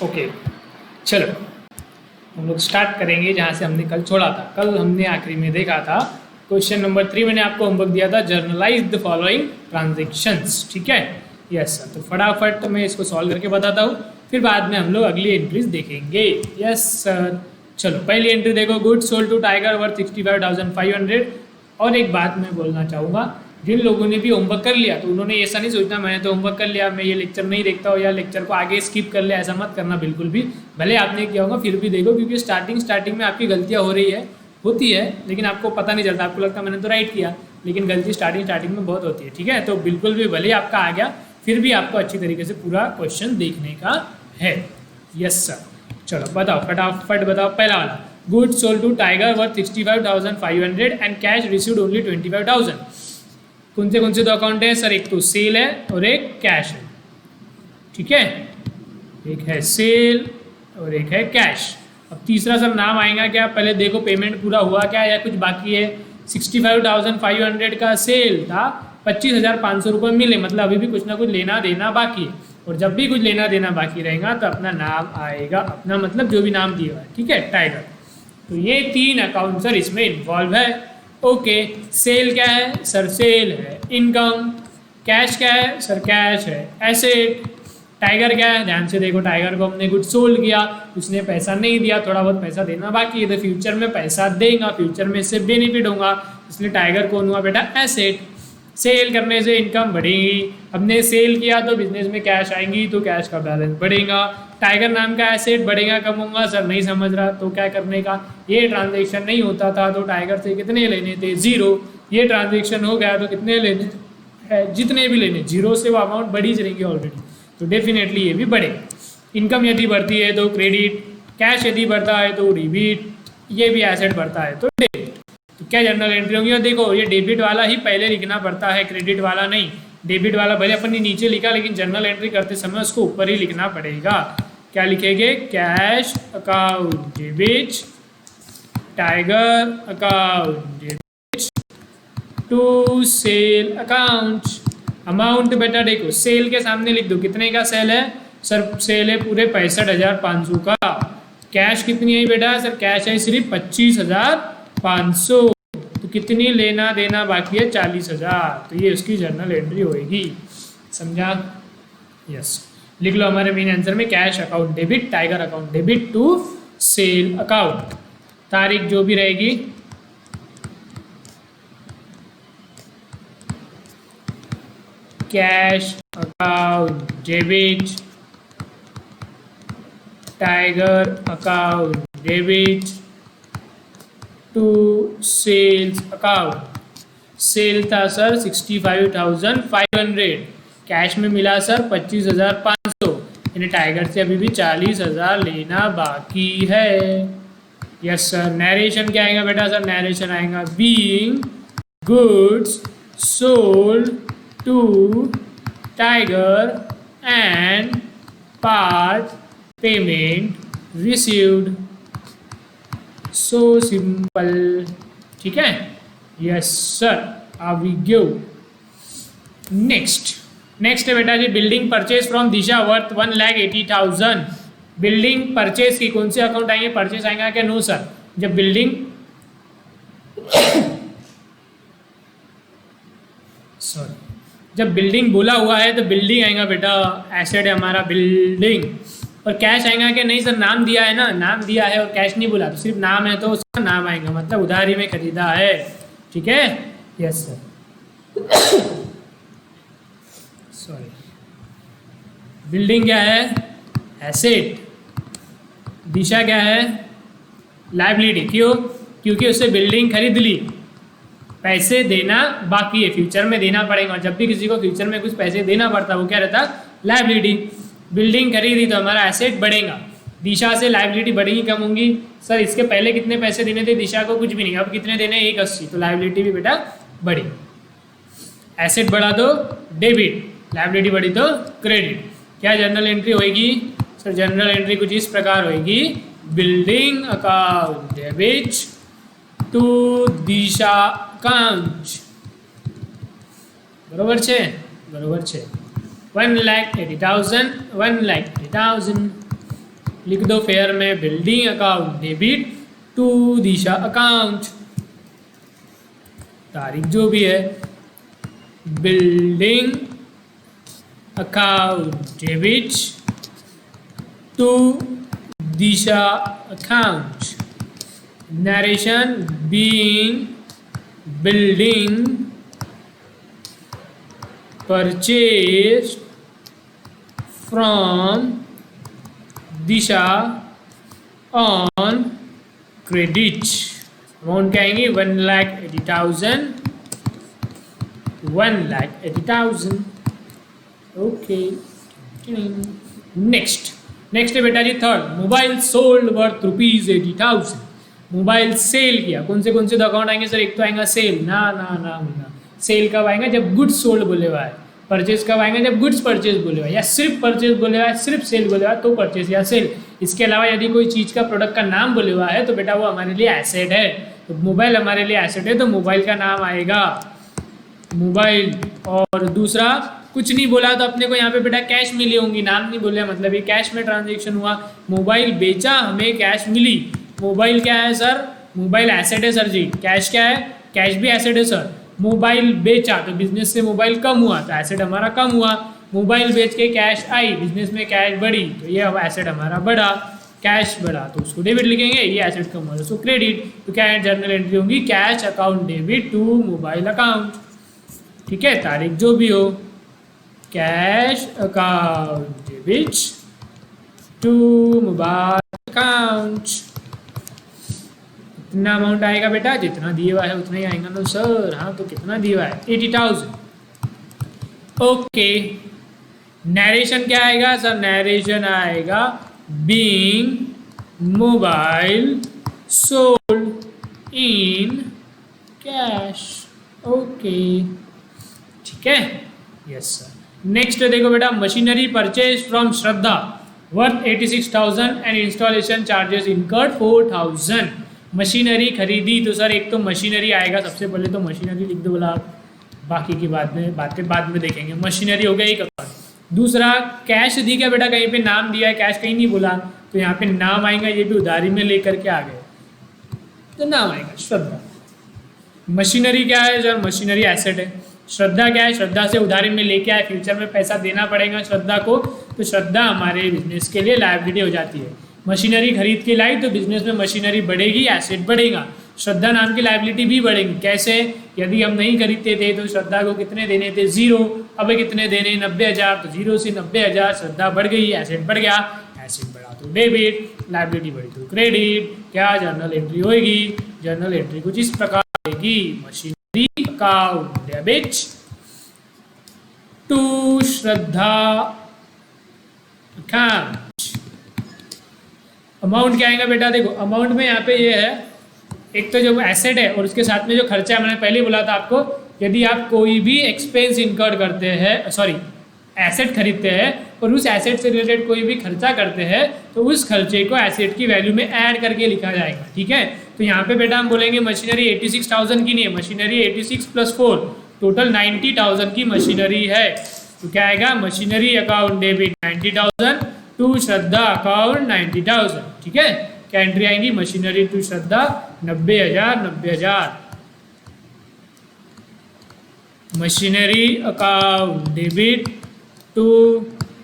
Okay, चलो हम लोग स्टार्ट करेंगे जहाँ से हमने कल छोड़ा था। कल हमने आखिरी में देखा था क्वेश्चन नंबर 3। मैंने आपको होमवर्क दिया था, जर्नलाइज द फॉलोइंग ट्रांजेक्शंस। ठीक है, यस सर। तो फटाफट मैं इसको सॉल्व करके बताता हूँ, फिर बाद में हम लोग अगली एंट्रीज देखेंगे। Yes sir. चलो पहली एंट्री देखो, goods sold to Tiger worth 65,500। और एक बात मैं बोलना चाहूँगा, जिन लोगों ने भी होमवर्क कर लिया तो उन्होंने ऐसा नहीं सोचना मैंने तो होमवर्क कर लिया, मैं ये लेक्चर नहीं देखता हूँ या लेक्चर को आगे स्किप कर लिया, ऐसा मत करना बिल्कुल भी। भले आपने किया होगा फिर भी देखो, क्योंकि स्टार्टिंग में आपकी गलतियाँ हो रही होती है, लेकिन आपको पता नहीं चलता, आपको लगता है मैंने तो राइट किया, लेकिन गलती स्टार्टिंग में बहुत होती है। ठीक है, तो बिल्कुल भी भले आपका आ गया फिर भी आपको अच्छी तरीके से पूरा क्वेश्चन देखने का है। Yes sir. चलो बताओ, फटाफट बताओ। पहला वाला, goods sold to Tiger worth 65,500 and cash received only 25,000। कौन से दो अकाउंट है सर? एक तो सेल है और एक कैश है। ठीक है, एक है सेल और एक है कैश। अब तीसरा सर नाम आएगा क्या? पहले देखो पेमेंट पूरा हुआ क्या या कुछ बाकी है। 65,500 का सेल था, 25,500 रुपये मिले, मतलब अभी भी कुछ ना कुछ लेना देना बाकी है। और जब भी कुछ लेना देना बाकी रहेगा तो अपना नाम आएगा, अपना मतलब जो भी नाम दिया हुआ है। ठीक है, टाइगर। तो ये 3 अकाउंट सर इसमें इन्वॉल्व है। ओके, सेल क्या है सर? सेल है। इनकम। कैश क्या है सर? कैश है। एसेट। टाइगर क्या है? ध्यान से देखो, टाइगर को हमने गुड सोल्ड किया, उसने पैसा नहीं दिया, थोड़ा बहुत पैसा देना बाकी है, तो फ्यूचर में पैसा देगा, फ्यूचर में इससे बेनिफिट होगा, इसलिए टाइगर कौन हुआ बेटा? एसेट। सेल करने से इनकम बढ़ेगी, हमने सेल किया तो बिजनेस में कैश आएंगी, तो कैश का बैलेंस बढ़ेगा। टाइगर नाम का एसेट बढ़ेगा कम होगा सर? नहीं समझ रहा तो क्या करने का, ये ट्रांजेक्शन नहीं होता था तो टाइगर से कितने लेने थे? 0। ये ट्रांजेक्शन हो गया तो कितने लेने हैं? जितने भी लेने, 0 से वो अमाउंट बढ़ी जाएगी ऑलरेडी, तो डेफिनेटली ये भी बढ़ेगा। इनकम यदि बढ़ती है तो क्रेडिट, कैश यदि बढ़ता है तो डेबिट, ये भी एसेट बढ़ता है तो डेबिट। तो क्या जनरल एंट्री होगी? और देखो ये डेबिट वाला ही पहले लिखना पड़ता है, क्रेडिट वाला नहीं। डेबिट वाला भले अपन ने नीचे लिखा, लेकिन जनरल एंट्री करते समय उसको ऊपर ही लिखना पड़ेगा। क्या लिखेंगे? Cash account debit, Tiger account debit to sale account. Amount बेटा देखो, सेल के सामने लिख दो, कितने का सेल है सर? सेल है पूरे 65,500 का। कैश कितनी है बेटा सर? कैश है सिर्फ 25,500, तो कितनी लेना देना बाकी है? 40,000। तो ये उसकी जर्नल एंट्री होएगी, समझा? यस, लिख लो हमारे मेन आंसर में cash account debit, Tiger account debit to sale account. तारीख जो भी रहेगी, cash account debit, Tiger account debit to sales account. Sale था सर 65,500, कैश में मिला सर 25,500, यानी टाइगर से अभी भी 40,000 लेना बाकी है। Yes sir. नरेशन क्या आएगा बेटा सर? नरेशन आएगा being goods sold to Tiger and part payment received. So simple. ठीक है, yes sir. Are we go next है बेटा जी, building purchase from Disha worth 1,80,000। Building purchase की कौन से अकाउंट आएंगे? परचेज आएगा क्या? No sir. जब बिल्डिंग सॉरी, जब बिल्डिंग बोला हुआ है तो बिल्डिंग आएगा बेटा, एसेट है हमारा बिल्डिंग। और कैश आएगा क्या? नहीं सर, नाम दिया है ना, नाम दिया है और कैश नहीं बोला, तो सिर्फ नाम है तो उसका नाम आएगा, मतलब उधारी में खरीदा है। ठीक है, यस सर। सॉरी, बिल्डिंग क्या है? एसेट। दिशा क्या है? लायबिलिटी। क्यों? क्योंकि उससे बिल्डिंग खरीद ली, पैसे देना बाकी है, फ्यूचर में देना पड़ेगा। जब भी किसी को फ्यूचर में कुछ पैसे देना पड़ता है वो क्या रहता? लायबिलिटी। बिल्डिंग खरीदी तो हमारा एसेट बढ़ेगा, दिशा से लायबिलिटी बढ़ेगी कम होंगी। सर इसके पहले कितने पैसे देने थे दिशा को? कुछ भी नहीं। अब कितने देने? 180, तो लायबिलिटी भी बेटा बढ़ी। एसेट बढ़ा तो डेबिट, लायबिलिटी बढ़ी तो क्रेडिट। क्या जनरल एंट्री होएगी सर? जनरल एंट्री कुछ इस प्रकार होएगी, building account debit to Disha account. बरोबर છે? बरोबर છે। 1,80,000, 1,80,000, लिख दो फेयर में building account debit to Disha account, तारीख जो भी है, building account debit to Disha account, narration being building purchased from Disha on credit, amount क्या आएंगी 1,80,000, 1,80,000। ओके नेक्स्ट है बेटा जी third, mobile sold worth ₹80,000, mobile sale किया। कौन से तो अकाउंट आएंगे सर? एक तो आएगा सेल, ना सेल कब आएगा? जब गुड्स सोल्ड बोले हुआ है। परचेज कब आएगा? जब गुड्स परचेज बोले हुआ है, या सिर्फ परचेज बोले हुआ है, सिर्फ सेल बोले हुआ है तो परचेज या सेल। इसके अलावा यदि कोई चीज़ का प्रोडक्ट का नाम बोले हुआ है तो बेटा वो हमारे लिए एसेट है। तो मोबाइल हमारे लिए एसेट है तो मोबाइल का नाम आएगा मोबाइल। और दूसरा कुछ नहीं बोला तो अपने को यहाँ पे बेटा कैश मिली होंगी, नाम नहीं बोले मतलब ये कैश में ट्रांजेक्शन हुआ। मोबाइल बेचा, हमें कैश मिली। मोबाइल क्या है सर? मोबाइल एसेट है सर जी। कैश क्या है? कैश भी एसेट है सर। मोबाइल बेचा तो बिजनेस से मोबाइल कम हुआ तो एसेट हमारा कम हुआ। मोबाइल बेच के कैश आई, बिजनेस में कैश बढ़ी तो ये एसेट हमारा बढ़ा। कैश बढ़ा तो उसको डेबिट लिखेंगे, ये एसेट कम हुआ तो उसको क्रेडिट। तो क्या है? जर्नल एंट्री होंगी cash account debit to mobile account. ठीक है, तारीख जो भी हो, cash account debit to mobile account. कितना अमाउंट आएगा बेटा? जितना दिया हुआ है उतना ही आएगा ना सर। हाँ तो कितना दिया हुआ है? 80,000। ओके, नरेशन क्या आएगा सर? नरेशन आएगा being mobile sold in cash. Okay ठीक है, यस सर। नेक्स्ट देखो बेटा, machinery purchase from Shraddha worth 86,000 and installation charges incurred 4,000। Machinery खरीदी तो सर एक तो मशीनरी आएगा, सबसे पहले तो मशीनरी लिख दो बोला आप, बाकी की बातें बाद में देखेंगे। मशीनरी हो गया एक अकाउंट। दूसरा कैश दी क्या बेटा? कहीं पे नाम दिया है, कैश कहीं नहीं बोला तो यहाँ पे नाम आएगा, ये भी उधारी में लेकर के आ गए तो नाम आएगा श्रद्धा। मशीनरी क्या है सर? मशीनरी एसेट है। श्रद्धा क्या है? श्रद्धा से उधारी में लेके आए, फ्यूचर में पैसा देना पड़ेगा श्रद्धा को, तो श्रद्धा हमारे बिजनेस के लिए लायबिलिटी हो जाती है। मशीनरी खरीद के लाई तो बिजनेस में मशीनरी बढ़ेगी, एसेट बढ़ेगा, श्रद्धा नाम की लायबिलिटी भी बढ़ेगी। कैसे? यदि हम नहीं खरीदते थे तो श्रद्धा को कितने देने थे? 0। अब कितने देने? 90,000। तो 0 से 90,000, श्रद्धा बढ़ गई, एसेट बढ़ गया, एसेट बढ़ा तो डेबिट, लायबिलिटी बढ़ी तो क्रेडिट। क्या जर्नल एंट्री होगी? जर्नल एंट्री कुछ इस प्रकार आएगी, machinery account debit to Shraddha account. Amount क्या आएगा बेटा? देखो अमाउंट में यहाँ पे ये है, एक तो जो एसेट है और उसके साथ में जो खर्चा है, मैंने पहले बोला था आपको, यदि आप कोई भी एक्सपेंस इनकर्ड करते हैं, सॉरी एसेट खरीदते हैं और उस एसेट से रिलेटेड कोई भी खर्चा करते हैं तो उस खर्चे को एसेट की वैल्यू में ऐड करके लिखा जाएगा। ठीक है, तो यहाँ पे बेटा हम बोलेंगे मशीनरी 86,000 की नहीं है, मशीनरी 86 + 4 टोटल 90,000 की मशीनरी है। तो क्या आएगा? Machinery account debit 90,000 to Shraddha account 90,000। ठीक है, क्या एंट्री आएंगी? Machinery to Shraddha 90,000, 90,000। Machinery account debit to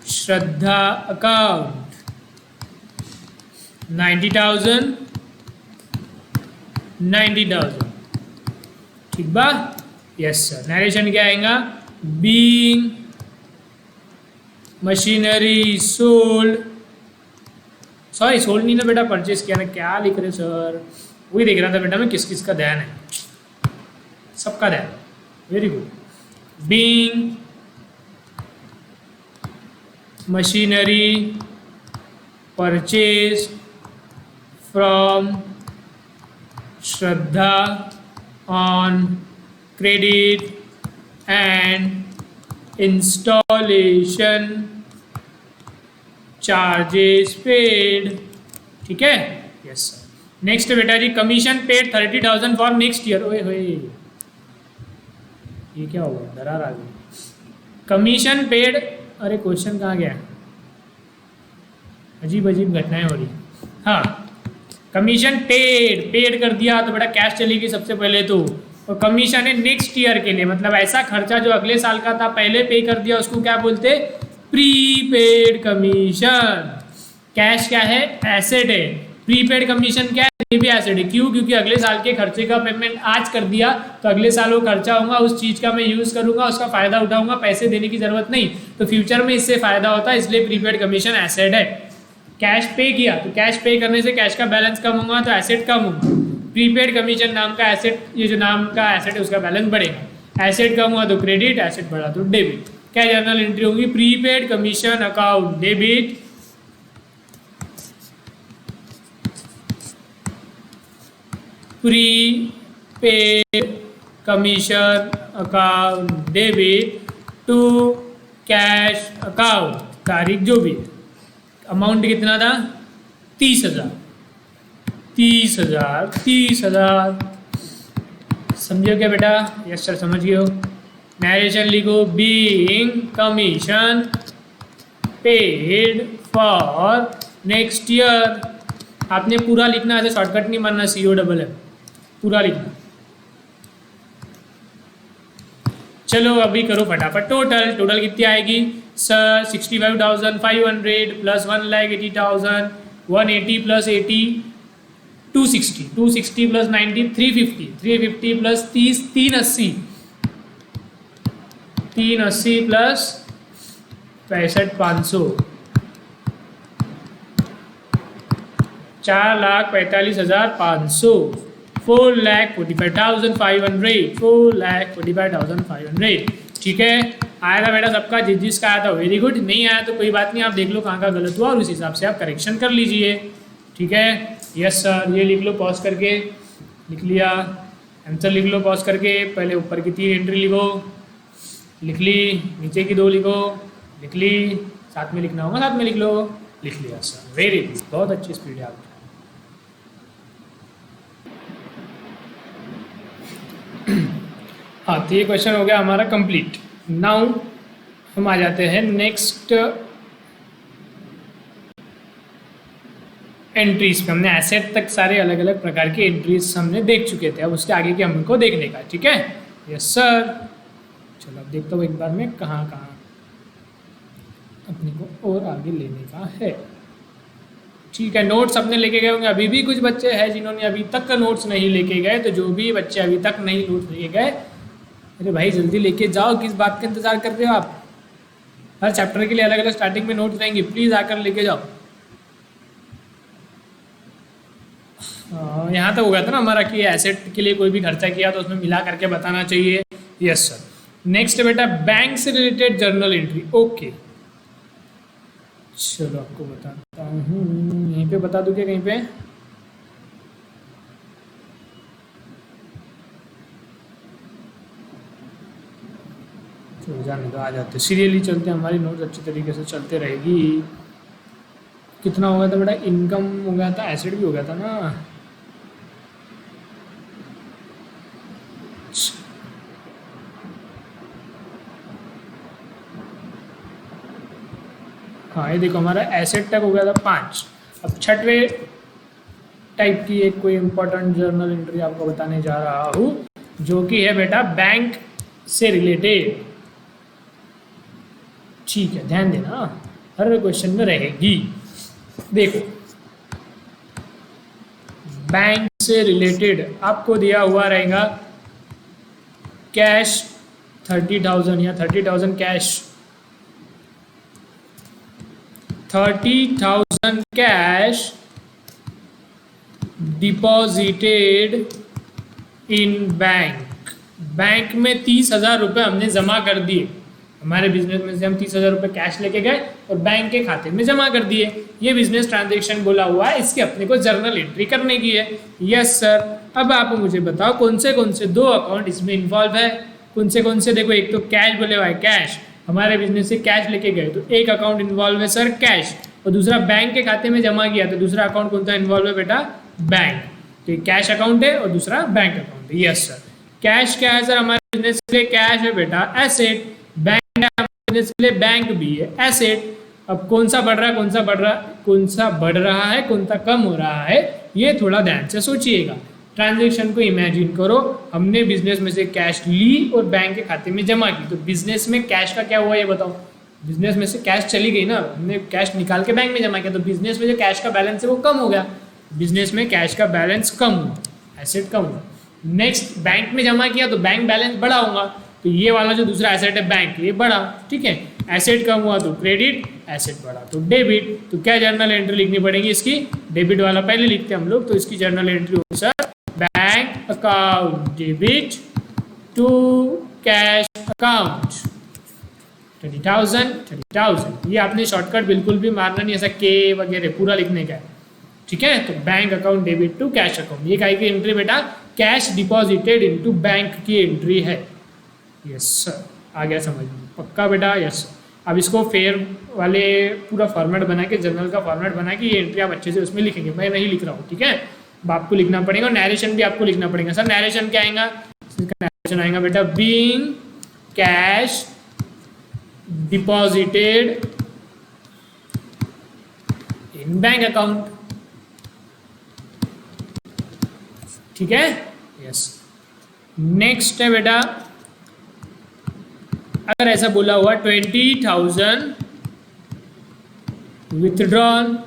Shraddha account 90,000, 90,000। ठीक बा? Yes sir. नरेशन क्या आएगा? Being machinery sold, sorry sold नहीं ना बेटा, परचेज किया ना, क्या लिख रहे सर? वही देख रहा था बेटा मैं, किस किस का ध्यान है, सबका ध्यान। Very good. Being machinery purchase from Shraddha on credit and installation charges paid. ठीक है, यस सर। नेक्स्ट बेटा जी, commission paid 30,000 for next year. ओए होए, ये क्या होगा? दरार आ गई। कमीशन पेड, अरे क्वेश्चन कहाँ गया? अजीब अजीब घटनाएं हो रही हैं। हाँ, कमीशन पेड कर दिया तो बेटा कैश चलेगी सबसे पहले तो। और कमीशन है नेक्स्ट ईयर के लिए, मतलब ऐसा खर्चा जो अगले साल का था पहले पे कर दिया उसको क्या बोलते, प्रीपेड कमीशन। कैश क्या है, एसेट है। प्रीपेड कमीशन क्या है, ये भी एसेट है। क्यों, क्योंकि अगले साल के खर्चे का पेमेंट आज कर दिया तो अगले साल वो खर्चा होगा, उस चीज का मैं यूज करूंगा, उसका फायदा उठाऊंगा, पैसे देने की जरूरत नहीं, तो फ्यूचर में इससे फायदा होता है, इसलिए प्रीपेड कमीशन एसेट है। कैश पे किया तो कैश पे करने से कैश का बैलेंस कम होगा तो एसेट कम होगा। प्रीपेड कमीशन नाम का एसेट, ये जो नाम का एसेट है उसका बैलेंस बढ़ेगा। एसेट कम हुआ तो क्रेडिट, एसेट बढ़ा तो डेबिट। क्या जर्नल एंट्री होगी, prepaid commission account debit, prepaid commission account debit to cash account, तारीख जो भी है। अमाउंट कितना था, 30,000। 30,000 समझो क्या बेटा, यस सर समझ गए हो। नरेशन लिखो, being commission paid for next year. आपने पूरा लिखना है, शॉर्टकट नहीं मानना, COMM पूरा लिखना। चलो अभी करो फटाफट। टोटल कितनी आएगी sir, 65,500 plus 1,80,000, 180 plus 80 260, 260 plus 90 350, 350 plus 30 380, 380 plus 65,500, 4,45,500, 4,45,500, 4,45,500। ठीक है, आया था बेटा सबका, जिसका आया था वेरी गुड, नहीं आया तो कोई बात नहीं, आप देख लो कहाँ का गलत हुआ और उस हिसाब से आप करेक्शन कर लीजिए। ठीक है, यस सर, ये लिख लो पॉज करके, लिख लिया। आंसर लिख लो पॉज करके, पहले ऊपर की 3 एंट्री लिखो, लिख ली, नीचे की 2 लिखो, लिख ली, साथ में लिखना होगा, साथ में लिख लो, लिख लिया सर, वेरी गुड, बहुत अच्छी स्पीड है आपकी। हाँ, तो ये क्वेश्चन हो गया हमारा कंप्लीट। नाउ हम आ जाते हैं नेक्स्ट एंट्रीज पे। हमने एसेट तक सारे अलग अलग प्रकार के एंट्रीज हमने देख चुके थे, अब उसके आगे के हमको देखने का। ठीक है, यस सर। चलो अब देखता हूँ एक बार में कहाँ कहाँ अपने को और आगे लेने का है। ठीक है, नोट्स अपने लेके गए होंगे। अभी भी कुछ बच्चे हैं जिन्होंने अभी तक नोट्स नहीं लेके गए, तो जो भी बच्चे अभी तक नहीं नोट्स लेके गए, अरे भाई जल्दी लेके जाओ, किस बात का इंतजार कर रहे हो आप। हर चैप्टर के लिए अलग अलग स्टार्टिंग में नोट्स रहेंगे, प्लीज़ आकर लेके जाओ। यहाँ तक हो गया था ना हमारा कि एसेट के लिए कोई भी खर्चा किया तो उसमें मिला करके बताना चाहिए। Yes sir. नेक्स्ट बेटा बैंक से रिलेटेड जर्नल एंट्री। ओके, चलो आपको बताता हूँ, यहीं पे बता दूँ क्या कहीं पे? चलो जाने दो, आ जाते सीरियली चलते, हमारी नोट्स अच्छी तरीके से चलते रहेगी। कितना हो गया था बेटा, इनकम हो गया था, एसेट भी हो गया था ना। हाँ ये देखो, हमारा एसेट तक हो गया था 5। अब छठवें टाइप की एक कोई इंपॉर्टेंट जर्नल एंट्री आपको बताने जा रहा हूँ, जो कि है बेटा बैंक से रिलेटेड। ठीक है, ध्यान देना, हर क्वेश्चन में रहेगी। देखो, बैंक से रिलेटेड आपको दिया हुआ रहेगा कैश 30,000 या 30,000 cash, 30,000 cash deposited in bank. Bank में 30,000 रुपये हमने जमा कर दिए, हमारे बिजनेस में से हम 30,000 रुपये कैश लेके गए और बैंक के खाते में जमा कर दिए। ये बिजनेस ट्रांजैक्शन बोला हुआ है, इसकी अपने को जर्नल एंट्री करने की है। Yes sir. अब आप मुझे बताओ कौन से 2 अकाउंट इसमें इन्वॉल्व है, कौन से? देखो, एक तो कैश बोले हुआ है, कैश हमारे बिजनेस से कैश लेके गए तो एक अकाउंट इन्वॉल्व है सर कैश, और दूसरा बैंक के खाते में जमा किया तो दूसरा अकाउंट कौन सा इन्वॉल्व है बेटा, बैंक। तो एक कैश अकाउंट है और दूसरा बैंक अकाउंट है। Yes sir. कैश क्या है सर, हमारे बिजनेस के लिए कैश है बेटा एसेट, बैंक बिजनेस के लिए बैंक भी है एसेट। अब कौन सा बढ़ रहा है, कौन सा बढ़ रहा है, कौन सा बढ़ रहा है, कौन सा कम हो रहा है, ये थोड़ा ध्यान से सोचिएगा। ट्रांजैक्शन को इमेजिन करो, हमने बिजनेस में से कैश ली और बैंक के खाते में जमा की, तो बिजनेस में कैश का क्या हुआ ये बताओ। बिजनेस में से कैश चली गई ना, हमने कैश निकाल के बैंक में जमा किया, तो बिजनेस में जो कैश का बैलेंस है वो कम हो गया, बिजनेस में कैश का बैलेंस कम हुआ, एसेट कम हुआ। नेक्स्ट बैंक में जमा किया तो बैंक बैलेंस बढ़ा होगा, तो ये वाला जो दूसरा एसेट है बैंक, ये बढ़ा, ठीक है। एसेट कम हुआ तो क्रेडिट, एसेट बढ़ा तो डेबिट। तो क्या जर्नल एंट्री लिखनी पड़ेगी इसकी, डेबिट वाला पहले लिखते हैं हम लोग, तो इसकी जर्नल एंट्री होगी sir bank account debit to cash account 30,000। ये आपने शॉर्टकट बिल्कुल भी मारना नहीं, ऐसा के वगैरह पूरा लिखने का है, ठीक है। तो bank account debit to cash account, ये काहे की एंट्री बेटा, कैश डिपॉजिटेड इनटू बैंक की एंट्री है। यस सर, आ गया समझ में, पक्का बेटा, यस। अब इसको फेयर वाले पूरा फॉर्मेट बना के, जर्नल का फॉर्मेट बना के ये एंट्री आप अच्छे से उसमें लिखेंगे, मैं नहीं लिख रहा हूँ, ठीक है। अब आपको लिखना पड़ेगा, और नैरेशन भी आपको लिखना पड़ेगा। सर नैरेशन क्या आएगा, इसका नैरेशन आएगा बेटा being cash deposited in bank account, ठीक है, यस। नेक्स्ट है बेटा, अगर ऐसा बोला हुआ 20,000 withdrawn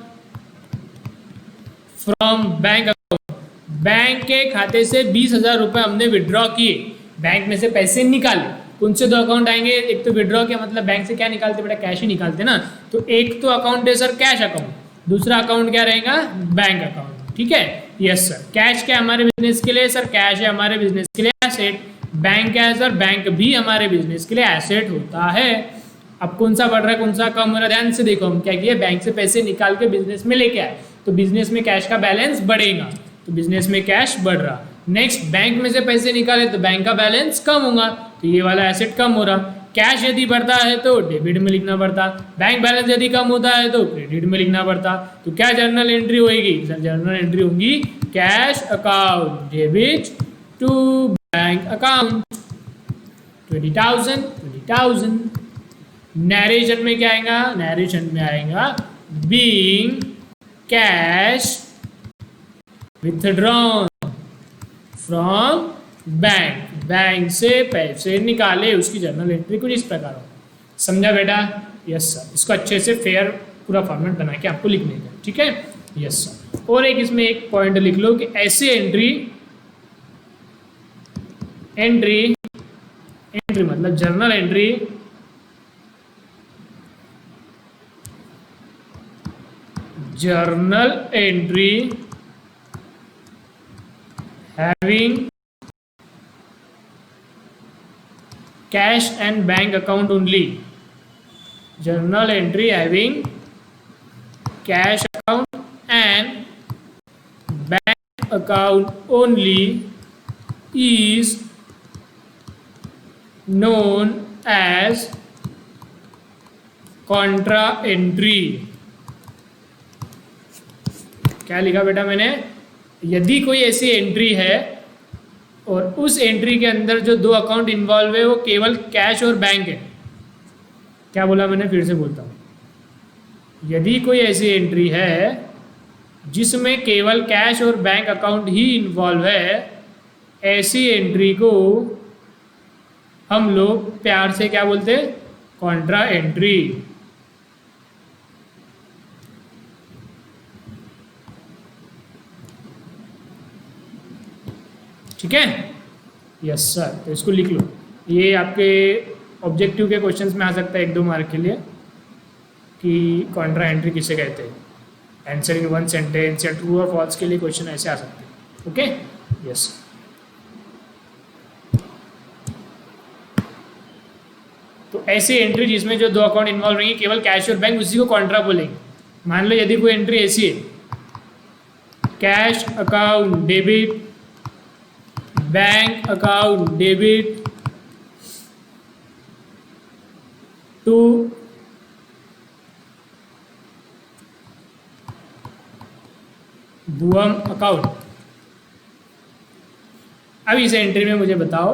from bank account, bank के खाते से 20,000 रुपये हमने विड्रॉ किए, बैंक में से पैसे निकाले। कौन से दो अकाउंट आएंगे, एक तो विड्रॉ के मतलब बैंक से क्या निकालते बेटा, कैश ही निकालते ना, तो एक तो अकाउंट है सर कैश अकाउंट, दूसरा अकाउंट क्या रहेगा, बैंक अकाउंट, ठीक है, यस सर। कैश क्या हमारे बिजनेस के लिए, सर कैश है हमारे बिजनेस के लिए एसेट। बैंक क्या है सर, बैंक भी हमारे बिजनेस के लिए एसेट होता है। अब कौन सा बढ़ रहा है, कौन सा कम हो रहा है, ध्यान से देखो, हम क्या किए, बैंक से पैसे निकाल के बिजनेस में लेके आए, तो बिजनेस में कैश का बैलेंस बढ़ेगा, तो बिजनेस में कैश बढ़ रहा। नेक्स्ट बैंक में से पैसे निकाले तो बैंक का बैलेंस कम होगा, तो ये वाला एसेट कम हो रहा। कैश यदि बढ़ता है तो डेबिट में लिखना पड़ता, बैंक बैलेंस यदि कम होता है तो क्रेडिट में लिखना पड़ता। तो क्या जर्नल एंट्री होगी, सर जर्नल एंट्री होगी cash account debit to bank account 20,000। Narration में क्या आएगा, नैरेशन में आएगा being cash withdrawn from bank, bank से पैसे निकाले, उसकी जर्नल एंट्री कुछ इस प्रकार हो। समझा बेटा, यस सर। इसको अच्छे से फेयर पूरा फॉर्मेट बना के आपको लिखने का, ठीक है, यस सर। और एक इसमें एक पॉइंट लिख लो कि ऐसे एंट्री मतलब journal entry having cash and bank account only, journal entry having cash account and bank account only is known as contra entry। क्या लिखा बेटा मैंने, यदि कोई ऐसी एंट्री है और उस एंट्री के अंदर जो दो अकाउंट इन्वॉल्व है वो केवल कैश और बैंक है। क्या बोला मैंने, फिर से बोलता हूँ, यदि कोई ऐसी एंट्री है जिसमें केवल कैश और बैंक अकाउंट ही इन्वॉल्व है, ऐसी एंट्री को हम लोग प्यार से क्या बोलते हैं, कॉन्ट्रा एंट्री। ठीक है, यस सर। तो इसको लिख लो, ये आपके ऑब्जेक्टिव के क्वेश्चंस में आ सकता है 1-2 मार्क के लिए कि कॉन्ट्रा एंट्री किसे कहते हैं, आंसर इन वन सेंटेंस या ट्रू और फॉल्स के लिए क्वेश्चन ऐसे आ सकते हैं। Okay, yes. तो ऐसी एंट्री जिसमें जो दो अकाउंट इन्वॉल्व रहेंगे केवल कैश और बैंक, उसी को कॉन्ट्रा बोलेंगे। मान लो यदि कोई एंट्री ऐसी है, cash account debit, bank account debit to Bhuvam account. अब इस एंट्री में मुझे बताओ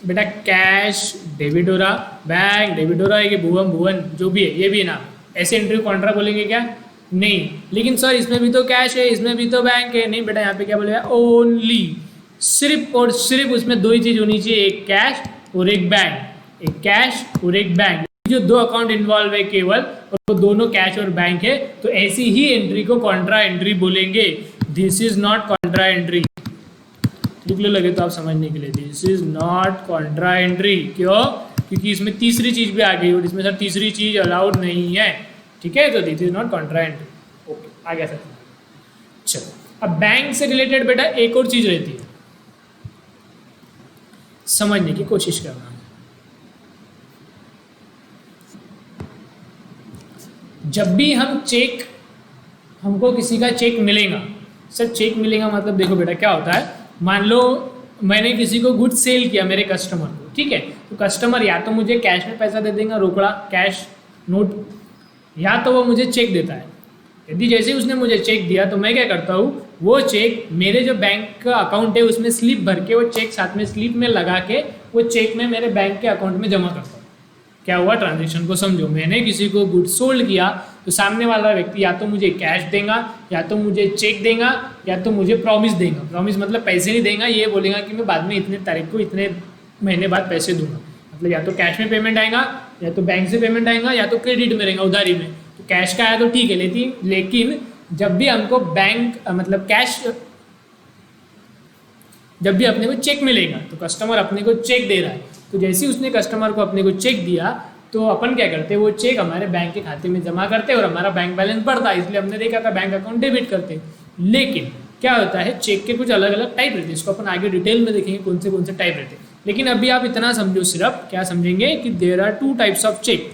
बेटा, कैश डेबिट हो रहा, बैंक डेबिट हो रहा है कि भुवन जो भी है, ये भी है ना, ऐसे एंट्री को कॉन्ट्रा बोलेंगे क्या? नहीं। लेकिन सर इसमें भी तो कैश है, इसमें भी तो बैंक है। नहीं बेटा, यहाँ पे क्या बोलेगा? ओनली, सिर्फ और सिर्फ उसमें दो ही चीज होनी चाहिए, एक कैश और एक बैंक। एक कैश और एक बैंक, जो दो अकाउंट इन्वॉल्व है केवल, और वो दोनों कैश और बैंक है, तो ऐसी ही एंट्री को कॉन्ट्रा एंट्री बोलेंगे। This is not contra entry. लिख लो लगे तो आप समझने के लिए, this is not contra entry. क्यों? क्योंकि इसमें तीसरी चीज भी आ गई और इसमें सर तीसरी चीज अलाउड नहीं है। ठीक है, तो this is not contra entry. Okay, आ गया सर। चलो, अब बैंक से रिलेटेड बेटा एक और चीज रहती है, समझने की कोशिश करना। जब भी हम चेक, हमको किसी का चेक मिलेगा, सर चेक मिलेगा मतलब देखो बेटा क्या होता है, मान लो मैंने किसी को गुड सेल किया मेरे कस्टमर को, ठीक है, तो कस्टमर या तो मुझे कैश में पैसा दे देगा, रोकड़ा कैश नोट, या तो वो मुझे चेक देता है। यदि जैसे उसने मुझे चेक दिया तो मैं क्या करता हूँ, वो चेक मेरे जो बैंक का अकाउंट है उसमें स्लिप भर के, वो चेक साथ में स्लिप में लगा के वो चेक में मेरे बैंक के अकाउंट में जमा करता हूँ। क्या हुआ? ट्रांजेक्शन को समझो, मैंने किसी को गुड सोल्ड किया तो सामने वाला व्यक्ति या तो मुझे कैश देगा, या तो मुझे चेक देगा, या तो मुझे प्रॉमिस देगा। प्रॉमिस मतलब पैसे नहीं देगा, ये बोलेगा कि मैं बाद में इतने तारीख को इतने महीने बाद पैसे दूंगा। मतलब या तो कैश में पेमेंट आएगा, या तो बैंक से पेमेंट आएगा, या तो क्रेडिट में रहेगा, उधारी में। तो कैश का आया तो ठीक है, लेकिन जब भी हमको बैंक मतलब कैश, जब भी अपने को चेक मिलेगा तो कस्टमर अपने को चेक दे रहा है, तो जैसे ही उसने कस्टमर को अपने को चेक दिया तो अपन क्या करते हैं, वो चेक हमारे बैंक के खाते में जमा करते हैं और हमारा बैंक बैलेंस बढ़ता है, इसलिए हमने देखा था बैंक अकाउंट डेबिट करते हैं। लेकिन क्या होता है, चेक के कुछ अलग अलग टाइप रहते हैं, इसको अपन आगे डिटेल में देखेंगे कौन से टाइप रहते हैं। लेकिन अभी आप इतना समझो, सिर्फ क्या समझेंगे कि there are two types of cheque.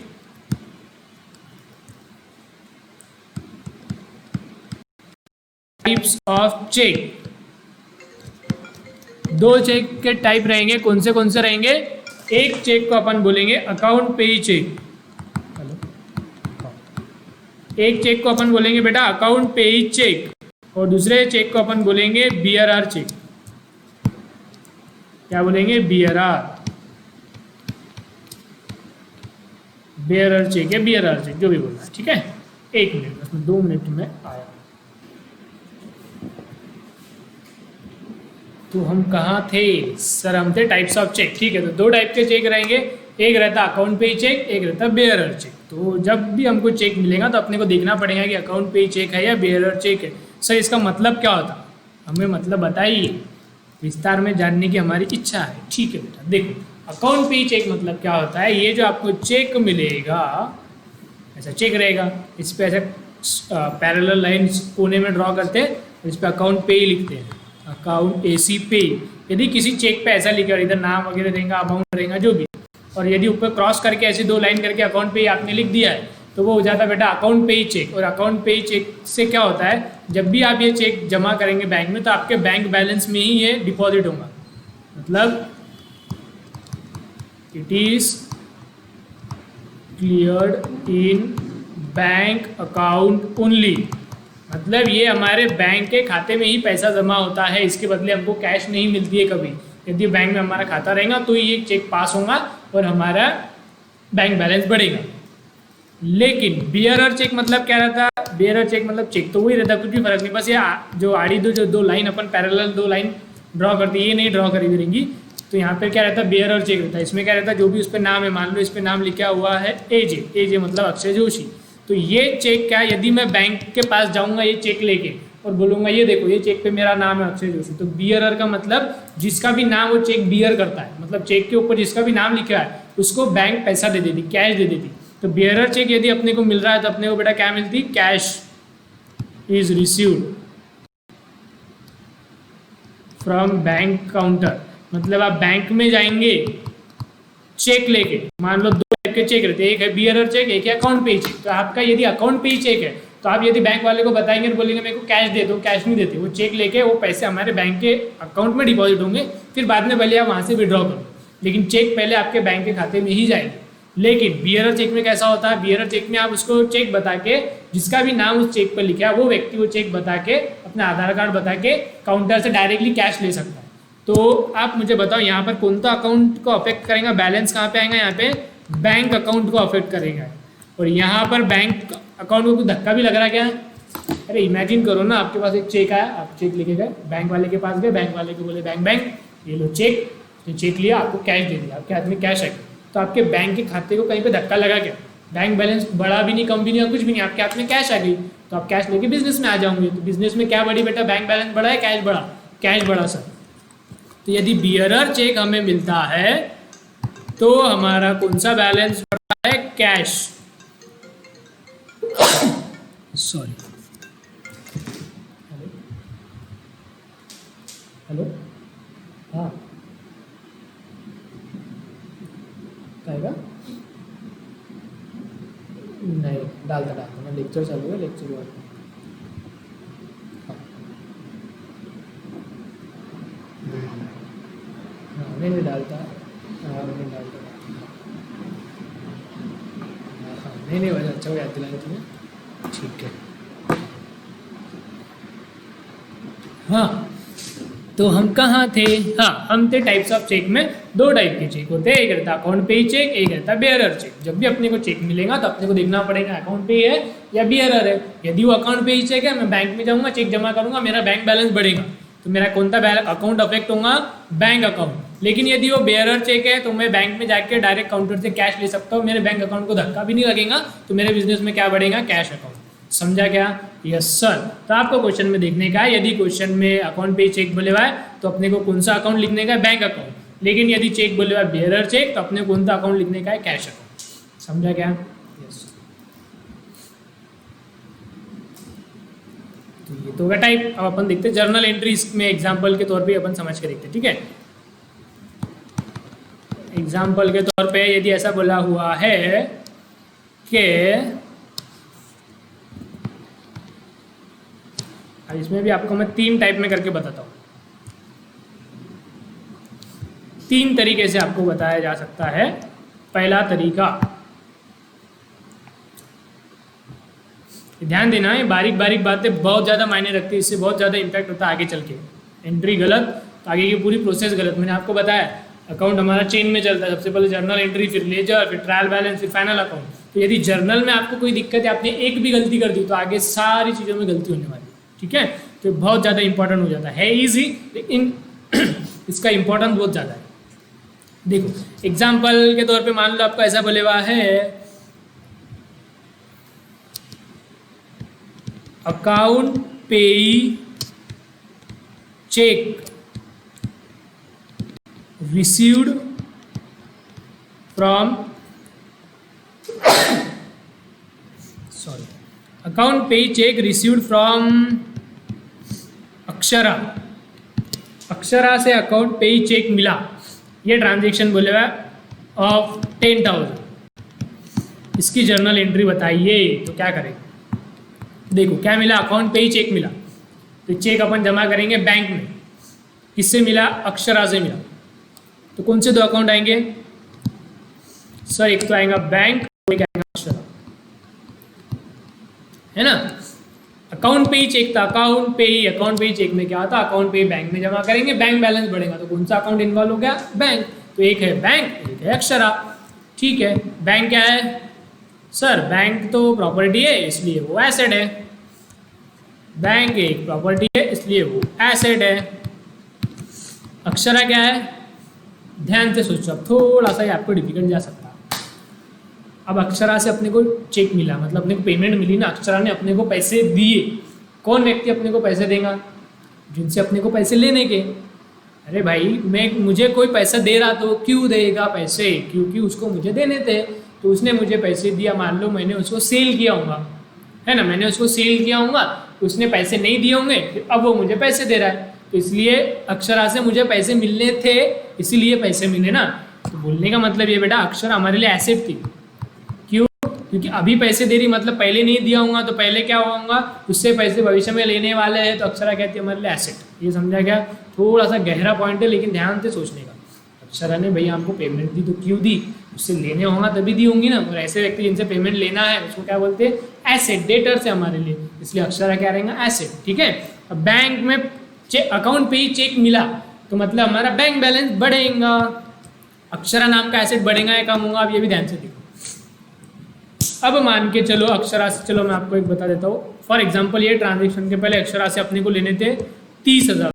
Types of cheque, दो चेक के टाइप रहेंगे। कौन से रहेंगे? एक चेक को अपन बोलेंगे अकाउंट पेई चेक। एक चेक को अपन बोलेंगे बेटा अकाउंट पेई चेक, और दूसरे चेक को अपन बोलेंगे बीआरआर चेक। क्या बोलेंगे? बीआरआर। बीआरआर चेक है, बीआरआर चेक जो भी बोलना है, ठीक है। 1 मिनट, बस 2 मिनट में आया। तो हम कहाँ थे सर? हम थे टाइप्स ऑफ चेक, ठीक है। तो दो टाइप के चेक रहेंगे, एक रहता अकाउंट पे चेक, एक रहता बेयरर चेक। तो जब भी हमको चेक मिलेगा तो अपने को देखना पड़ेगा कि अकाउंट पे चेक है या बेयरर चेक है। सर इसका मतलब क्या होता? हमें मतलब बताइए, विस्तार में जानने की हमारी इच्छा है। ठीक है बेटा, देखो अकाउंट पे चेक मतलब क्या होता है, ये जो आपको चेक मिलेगा ऐसा चेक रहेगा, इस पर ऐसा पैरेलल लाइन्स कोने में ड्रॉ करते हैं, इस पर अकाउंट पे ही लिखते हैं, अकाउंट एसी पे। यदि किसी चेक पे ऐसा लिखा, इधर नाम वगैरह रहेगा, अमाउंट रहेगा, जो भी, और यदि ऊपर क्रॉस करके ऐसे 2 लाइन करके अकाउंट पे आपने लिख दिया है तो वो हो जाता है बेटा अकाउंट पे चेक। और अकाउंट पे चेक से क्या होता है, जब भी आप ये चेक जमा करेंगे बैंक में तो आपके बैंक बैलेंस में ही ये डिपॉजिट होगा। मतलब it is cleared in bank account only. मतलब ये हमारे बैंक के खाते में ही पैसा जमा होता है, इसके बदले हमको कैश नहीं मिलती है कभी। यदि बैंक में हमारा खाता रहेगा तो ये चेक पास होगा और हमारा बैंक बैलेंस बढ़ेगा। लेकिन बीआरआर चेक मतलब क्या रहता है? बीआरआर चेक मतलब चेक तो वही रहता है, कुछ भी फर्क नहीं, बस ये जो आड़ी दो लाइन अपन पैरेलल 2 लाइन ड्रॉ करती है, ये नहीं ड्रॉ करी रहेंगी। तो यहाँ पे क्या रहता है? बीआरआर चेक रहता है। इसमें क्या रहता है, जो भी उस पर नाम है, मान लो इस पर नाम लिखा हुआ है एजे मतलब अक्षय जोशी, तो ये चेक क्या, यदि मैं बैंक के पास जाऊंगा ये चेक लेके और बोलूंगा ये देखो ये चेक पे मेरा नाम है अक्षय जोशी, तो बीआरआर का मतलब जिसका भी नाम वो चेक बीयर करता है, मतलब चेक के ऊपर जिसका भी नाम लिखा है उसको बैंक पैसा दे देती, कैश दे देती। तो बीआरआर चेक यदि अपने को मिल रहा है तो अपने को बेटा क्या मिलती? Cash is received from bank counter. मतलब आप बैंक में जाएंगे चेक लेके, मान लो 2 टाइप के चेक रहते हैं, एक है बीआरआर चेक, एक है अकाउंट पे चेक। तो आपका यदि अकाउंट पे चेक है तो आप यदि बैंक वाले को बताएंगे, बोलेंगे मेरे को कैश दे दो, कैश नहीं देते, वो चेक लेके वो पैसे हमारे बैंक के अकाउंट में डिपॉजिट होंगे, फिर बाद में भले आप वहाँ से विड्रॉ करो, लेकिन चेक पहले आपके बैंक के खाते में ही जाएगा। लेकिन बीआरआर चेक में कैसा होता है? बीआरआर चेक में आप उसको चेक बता के, जिसका भी नाम उस चेक पर लिखा है वो व्यक्ति वो चेक बता के, अपना आधार कार्ड बता के काउंटर से डायरेक्टली कैश ले सकता है। तो आप मुझे बताओ यहाँ पर कौन सा अकाउंट को अफेक्ट करेगा? बैलेंस कहाँ पे आएगा? यहाँ पे बैंक अकाउंट को अफेक्ट करेगा। और यहाँ पर बैंक अकाउंट को कुछ धक्का भी लग रहा है क्या? अरे इमेजिन करो ना, आपके पास एक चेक आया, आप चेक लेके गए, बैंक वाले के पास गए, बैंक वाले को बोले बैंक ये लो चेक, तो चेक लिया, आपको कैश दे दिया, आपके हाथ में कैश है, तो आपके बैंक के खाते को कहीं पे धक्का लगा क्या? बैंक बैलेंस बढ़ा भी नहीं, कम भी नहीं, और कुछ भी नहीं, आपके हाथ में कैश आ गई, तो आप कैश लेके बिजनेस में आ जाओगे। तो बिजनेस में क्या बढ़ी बेटा? बैंक बैलेंस बढ़ा है, कैश बढ़ा? कैश बढ़ा सर। तो यदि बियरर चेक हमें मिलता है तो हमारा कौन सा बैलेंस बढ़ा है? कैश। सॉरी, हेलो, हाँ कहेगा नहीं, डालता मैं लेक्चर चालू है, लेक्चर हुआ हाँ नहीं डालता, हाँ नहीं डालता, हाँ नहीं वजह अच्छा याद दिलाया तुम्हें, ठीक है। हाँ तो हम कहाँ थे? हाँ हम थे टाइप्स ऑफ चेक में, दो टाइप के चेक होते हैं, एक रहता अकाउंट पे चेक, एक रहता बेयरर चेक। जब भी अपने को चेक मिलेगा तो अपने को देखना पड़ेगा अकाउंट पे है या बेयरर है। यदि वो अकाउंट पे चेक है, मैं बैंक में जाऊँगा, चेक जमा करूँगा, मेरा बैंक बैलेंस बढ़ेगा, तो मेरा कौन सा अकाउंट अफेक्ट होगा? Bank account. लेकिन यदि वो बेयरर चेक है तो मैं बैंक में जाकर डायरेक्ट काउंटर से कैश ले सकता हूँ, मेरे बैंक अकाउंट को धक्का भी नहीं लगेगा, तो मेरे बिजनेस में क्या बढ़ेगा? Cash account. समझा क्या? Yes sir. तो आपको क्वेश्चन में देखने का है, यदि क्वेश्चन में अकाउंट पे चेक बोले हुआ है तो अपने को कौन सा अकाउंट लिखने का है? Bank account. लेकिन यदि चेक बोले हुआ है बेयरर चेक तो अपने कौन सा अकाउंट लिखने का है? Cash account. समझा क्या? यस। तो ये तो होगा टाइप। अब अपन देखते हैं जर्नल एंट्रीज में एग्जाम्पल के तौर पे अपन समझ के देखते हैं, ठीक है। एग्जाम्पल के तौर पे यदि ऐसा बोला हुआ है कि इसमें भी आपको मैं 3 टाइप में करके बताता हूँ, 3 तरीके से आपको बताया जा सकता है। पहला तरीका, ध्यान देना है, बारीक बारीक बातें बहुत ज़्यादा मायने रखती है, इससे बहुत ज़्यादा इम्पैक्ट होता है आगे चल के। एंट्री गलत तो आगे की पूरी प्रोसेस गलत। मैंने आपको बताया अकाउंट हमारा चेन में चलता है, सबसे पहले जर्नल एंट्री, फिर लेजर, फिर ट्रायल बैलेंस, फिर फाइनल अकाउंट। तो यदि जर्नल में आपको कोई दिक्कत है, आपने एक भी गलती कर दी तो आगे सारी चीज़ों में गलती होने वाली, ठीक है। तो बहुत ज़्यादा इंपॉर्टेंट हो जाता है ईजी, लेकिन इसका इंपॉर्टेंस बहुत ज़्यादा है। देखो एग्जाम्पल के तौर पे मान लो आपको ऐसा बोले हुआ है अकाउंट पेई check received from account pay check received from Akshara, Akshara से अकाउंट पे चेक मिला, ये ट्रांजेक्शन बोले हुआ ऑफ 10,000। इसकी जर्नल एंट्री बताइए। तो क्या करें? देखो क्या मिला? अकाउंट पे ही चेक मिला, तो चेक अपन जमा करेंगे बैंक में। किससे मिला? अक्षरा से मिला। तो कौन से 2 अकाउंट आएंगे सर? एक तो आएगा बैंक, एक आएगा अक्षरा, है ना। अकाउंट पे ही चेक था, अकाउंट पे ही चेक में क्या था? अकाउंट पे ही बैंक में जमा करेंगे, बैंक बैलेंस बढ़ेगा, तो कौन सा अकाउंट इन्वॉल्व हो गया? बैंक। तो एक है बैंक, एक है अक्षरा, ठीक है। बैंक क्या है सर? बैंक तो प्रॉपर्टी है इसलिए वो एसेट है, बैंक एक प्रॉपर्टी है इसलिए वो एसेट है। अक्षरा क्या है? ध्यान से सोचो, अब थोड़ा सा ही आपको डिफिकल्ट जा सकता है। अब अक्षरा से अपने को चेक मिला, मतलब अपने को पेमेंट मिली ना, अक्षरा ने अपने को पैसे दिए। कौन व्यक्ति अपने को पैसे देगा? जिनसे अपने को पैसे लेने के। अरे भाई मुझे कोई पैसा दे रहा तो क्यों देगा पैसे? क्योंकि उसको मुझे देने थे, तो उसने मुझे पैसे दिया। मान लो मैंने उसको सेल किया होगा, है ना, मैंने उसको सेल किया होगा, उसने पैसे नहीं दिए होंगे, अब वो मुझे पैसे दे रहा है, तो इसलिए अक्षरा से मुझे पैसे मिलने थे, इसीलिए पैसे मिले ना। तो बोलने का मतलब ये बेटा, अक्षरा हमारे लिए एसेट थी। क्यों? क्योंकि अभी पैसे दे रही, मतलब पहले नहीं दिया होगा, तो पहले क्या होगा? उससे पैसे भविष्य में लेने वाले हैं, तो अक्षरा कहती है हमारे लिए एसेट। ये समझा क्या? थोड़ा सा गहरा पॉइंट है, लेकिन ध्यान से सोचने का। अक्षरा ने भैया हमको पेमेंट दी, तो क्यों दी? उससे लेने होगा तभी दी होंगी ना। और ऐसे व्यक्ति जिनसे पेमेंट लेना है उसको क्या बोलते हैं? एसेट। डेटर से हमारे लिए, इसलिए अक्षरा क्या रहेगा? एसेट, ठीक है। अब बैंक में अकाउंट पे ही चेक मिला, तो मतलब हमारा बैंक बैलेंस बढ़ेगा, अक्षरा नाम का एसेट बढ़ेगा या कम होगा? अब ये भी ध्यान से देखो। अब मान के चलो अक्षरा से, चलो मैं आपको एक बता देता हूँ। फॉर एग्जाम्पल ये ट्रांजेक्शन के पहले अक्षरा से अपने को लेने थे 30,000,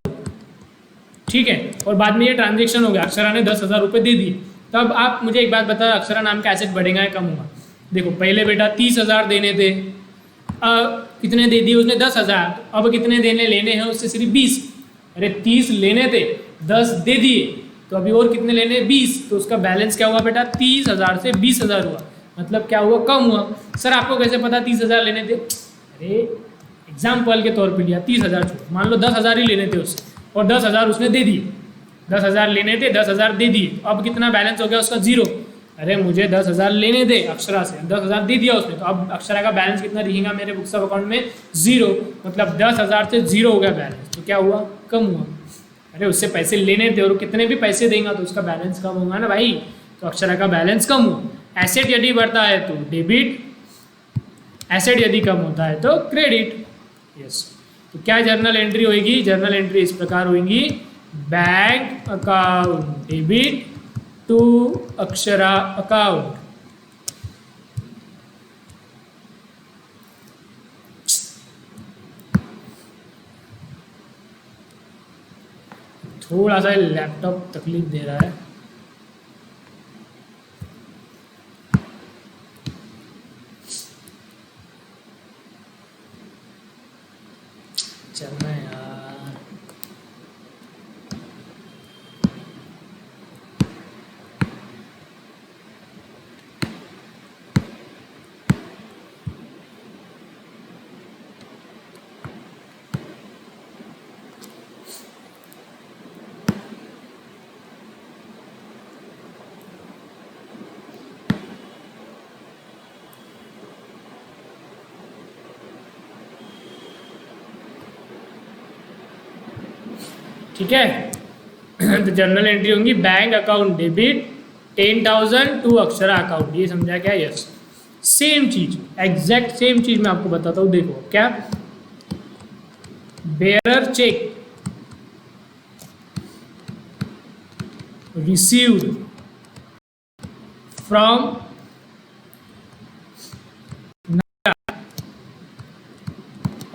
ठीक है, और बाद में ये ट्रांजेक्शन हो गया, अक्षरा ने 10,000 रुपये दे दिए। तब आप मुझे एक बात बताओ, अक्षरा नाम का एसेट बढ़ेगा या कम होगा? देखो पहले बेटा 30,000 देने थे, कितने दे दिए उसने? 10,000। अब कितने देने लेने हैं उससे? सिर्फ 20। अरे 30 लेने थे, 10 दे दिए, तो अभी और कितने लेने? 20। तो उसका बैलेंस क्या हुआ बेटा? 30,000 से 20,000 हुआ, मतलब क्या हुआ? कम हुआ। सर आपको कैसे पता 30,000 लेने थे? अरे एग्जाम्पल के तौर पे लिया, 30,000 छोड़ो, मान लो 10,000 ही लेने थे उससे, और 10,000 उसने दे दिए। 10,000 लेने थे, 10,000 दे दिए, अब कितना बैलेंस हो गया उसका? 0। अरे मुझे 10,000 लेने थे अक्षरा से, 10,000 दे दिया उसने, तो अब अक्षरा का बैलेंस कितना दिखेगा मेरे बुक्स ऑफ अकाउंट में? 0। मतलब 10,000 से 0 हो गया बैलेंस, तो क्या हुआ? कम हुआ। अरे उससे पैसे लेने थे और कितने भी पैसे देगा तो उसका बैलेंस कम होगा ना भाई, तो अक्षरा का बैलेंस कम हुआ। एसेट यदि बढ़ता है तो डेबिट, एसेट यदि कम होता है तो क्रेडिट। यस, तो क्या जर्नल एंट्री होगी? जर्नल एंट्री इस प्रकार होगी, bank account debit to Akshara account. थोड़ा सा लैपटॉप तकलीफ दे रहा है। चलना यार, ठीक है। तो जर्नल एंट्री होंगी bank account debit 10,000 to Akshara account, ये समझा क्या? यस, सेम चीज, एग्जैक्ट सेम चीज मैं आपको बताता हूँ। देखो क्या, bearer cheque received from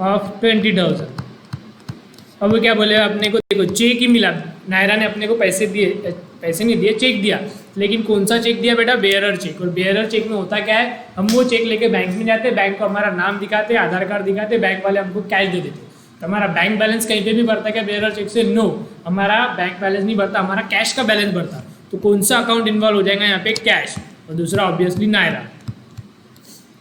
of 20,000। अब क्या बोले अपने को? देखो चेक ही मिला, नायरा ने अपने को पैसे दिए, पैसे नहीं दिए, चेक दिया, लेकिन कौन सा चेक दिया बेटा? Bearer cheque. और बेयरर चेक में होता क्या है, हम वो चेक लेके बैंक में जाते, बैंक को हमारा नाम दिखाते, आधार कार्ड दिखाते, बैंक वाले हमको कैश दे देते। तो हमारा बैंक बैलेंस कहीं पे भी बढ़ता है क्या बेयरर चेक से? नो, हमारा बैंक बैलेंस नहीं बढ़ता, हमारा कैश का बैलेंस बढ़ता। तो कौन सा अकाउंट इन्वॉल्व हो जाएगा यहाँ पे? कैश, और दूसरा ऑब्वियसली नायरा।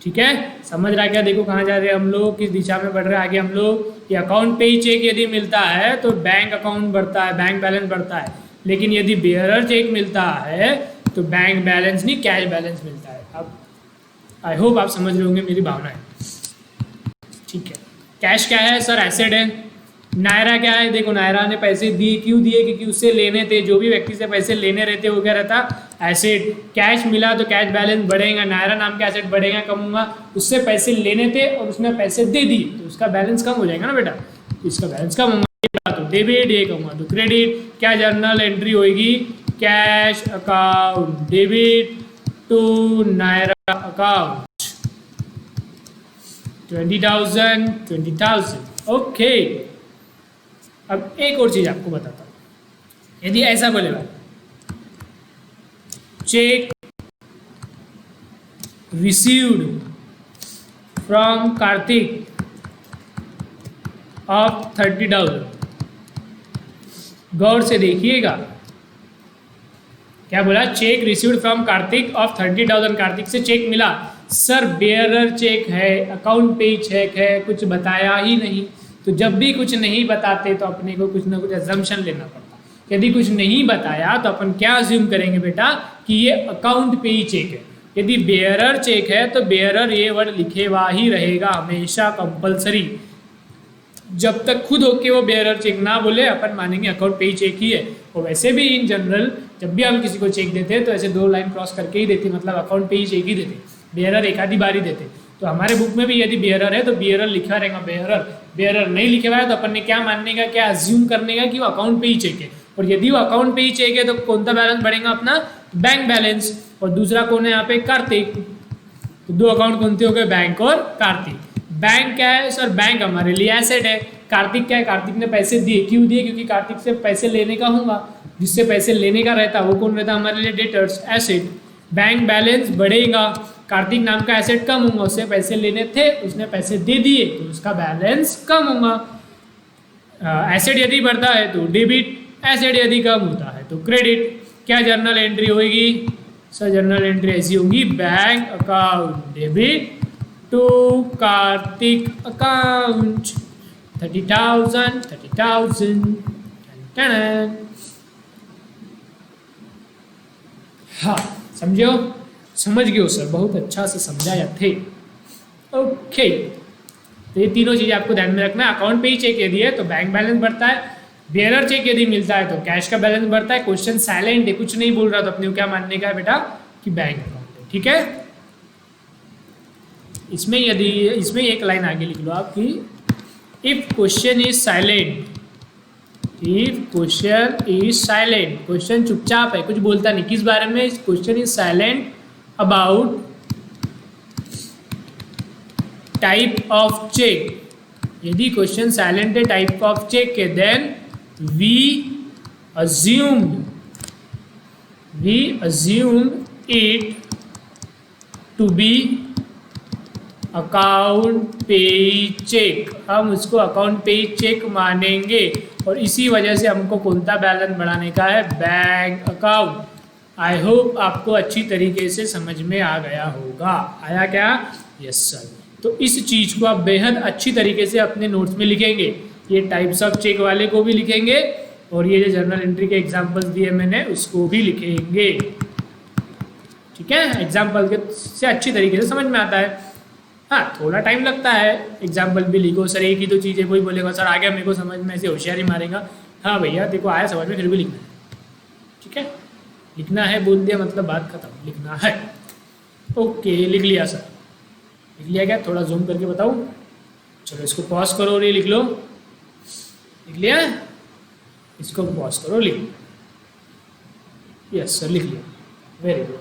ठीक है, समझ रहा है क्या? देखो कहाँ जा रहे हैं हम लोग, किस दिशा में बढ़ रहे हैं आगे हम लोग। ये अकाउंट पे ही चेक यदि मिलता है तो बैंक अकाउंट बढ़ता है, बैंक बैलेंस बढ़ता है, लेकिन यदि बेयरर चेक मिलता है तो बैंक बैलेंस नहीं, कैश बैलेंस मिलता है। अब आई होप आप समझ रहे होंगे मेरी भावना है। ठीक है, कैश क्या है सर? एसेट है। नायरा क्या है? देखो नायरा ने पैसे दिए, क्यों दिए? क्योंकि उससे लेने थे, जो भी व्यक्ति से पैसे लेने रहते वो क्या रहता? एसेट। कैश मिला तो कैश बैलेंस बढ़ेगा, नायरा नाम का एसेट बढ़ेगा, कम होगा। उससे पैसे लेने थे और उसने पैसे दे दिए तो उसका बैलेंस कम हो जाएगा ना बेटा, तो इसका बैलेंस कम होगा तो डेबिट, ये कम होगा तो क्रेडिट। क्या जर्नल एंट्री होगी? Cash account debit to Naira account 20,000 20,000। Okay, अब एक और चीज आपको बताता हूं। यदि ऐसा बोलेगा check received from Kartik of 30,000, गौर से देखिएगा क्या बोला? Check received from Kartik of 30,000, Kartik से चेक मिला। सर बेयरर चेक है, अकाउंट पे चेक है, कुछ बताया ही नहीं। तो जब भी कुछ नहीं बताते तो अपने को कुछ ना कुछ अजम्पशन लेना पड़ता। यदि कुछ नहीं बताया तो अपन क्या अज्यूम करेंगे बेटा कि ये अकाउंट पे ही चेक है। यदि बेयरर चेक है तो बेयरर ये वर्ड लिखे हुआ ही रहेगा हमेशा, कंपलसरी। जब तक खुद होके वो बेयरर चेक ना बोले अपन मानेंगे अकाउंट पे ही चेक ही है। और वैसे भी इन जनरल जब भी हम किसी को चेक देते हैं तो ऐसे 2 लाइन क्रॉस करके ही देते, मतलब अकाउंट पे ही चेक ही देते, बेयरर एक आधी बार ही देते। तो हमारे बुक में भी यदि बेयरर है तो बेयरर लिखा रहेगा बेयरर, बेयरर नहीं लिखे हुआ है तो अपन ने क्या मानने का, क्या अज्यूम करने का कि वो अकाउंट पे ही चेक है। और यदि वो अकाउंट पे ही चेक है तो कौन सा बैलेंस बढ़ेगा? अपना बैंक बैलेंस। और दूसरा कौन है यहाँ पे? कार्तिक। तो दो अकाउंट कौन से हो गए, बैंक और कार्तिक। बैंक क्या है सर, बैंक हमारे लिए एसेट है। कार्तिक क्या है, कार्तिक ने पैसे दिए, क्यों दिए, क्योंकि कार्तिक से पैसे लेने का होगा, जिससे पैसे लेने का रहता वो कौन रहता हमारे लिए, डेटर्स, एसेट। बैंक बैलेंस बढ़ेगा, कार्तिक नाम का एसेट कम होगा, उससे पैसे लेने थे, उसने पैसे दे दिए तो उसका बैलेंस कम होगा। एसेट यदि बढ़ता है तो डेबिट, एसेट यदि कम होता है तो क्रेडिट। क्या जर्नल एंट्री होगी सर, जर्नल एंट्री ऐसी होगी, bank account debit to Kartik account 30,000 30,000। हाँ समझो, समझ गए सर, बहुत अच्छा से समझाया थे। ओके, तो ये तीनों चीज़ें आपको ध्यान में रखना है। अकाउंट पे ही चेक यदि है तो बैंक बैलेंस बढ़ता है, बेयरर चेक यदि मिलता है तो कैश का बैलेंस बढ़ता है। क्वेश्चन साइलेंट है, कुछ नहीं बोल रहा, तो अपने को क्या मानने का है बेटा कि बैंक अकाउंट है, ठीक है। इसमें यदि इसमें एक लाइन आगे लिख लो आपकी, if question is silent, if question is silent, question चुपचाप है, कुछ बोलता नहीं, किस बारे में, question is silent about type of cheque, यदि क्वेश्चन साइलेंट है टाइप ऑफ चेक के, then we assumed it to be account pay cheque, हम उसको अकाउंट पे चेक मानेंगे, और इसी वजह से हमको कौन सा बैलेंस बढ़ाने का है, बैंक अकाउंट। आई होप आपको अच्छी तरीके से समझ में आ गया होगा, आया क्या, यस सर। तो इस चीज़ को आप बेहद अच्छी तरीके से अपने नोट्स में लिखेंगे, ये टाइप्स ऑफ चेक वाले को भी लिखेंगे, और ये जो जर्नल एंट्री के एग्जांपल्स दिए मैंने उसको भी लिखेंगे, ठीक है। एग्जांपल के से अच्छी तरीके से समझ में आता है। हाँ थोड़ा टाइम लगता है, एग्जांपल भी लिखो सर, एक ही तो चीज़ है, कोई बोलेगा सर आगे मेरे को समझ में, ऐसे होशियारी मारेगा। हाँ भैया देखो आया समझ में, फिर भी लिखना है, ठीक है, लिखना है, बोल दिया मतलब बात खत्म, लिखना है। ओके लिख लिया सर, लिख लिया क्या, थोड़ा जूम करके बताऊँ, चलो इसको पॉज करो और ये लिख लो, लिख लिया, इसको पॉज करो, लिख लो, यस सर लिख लिया, वेरी गुड।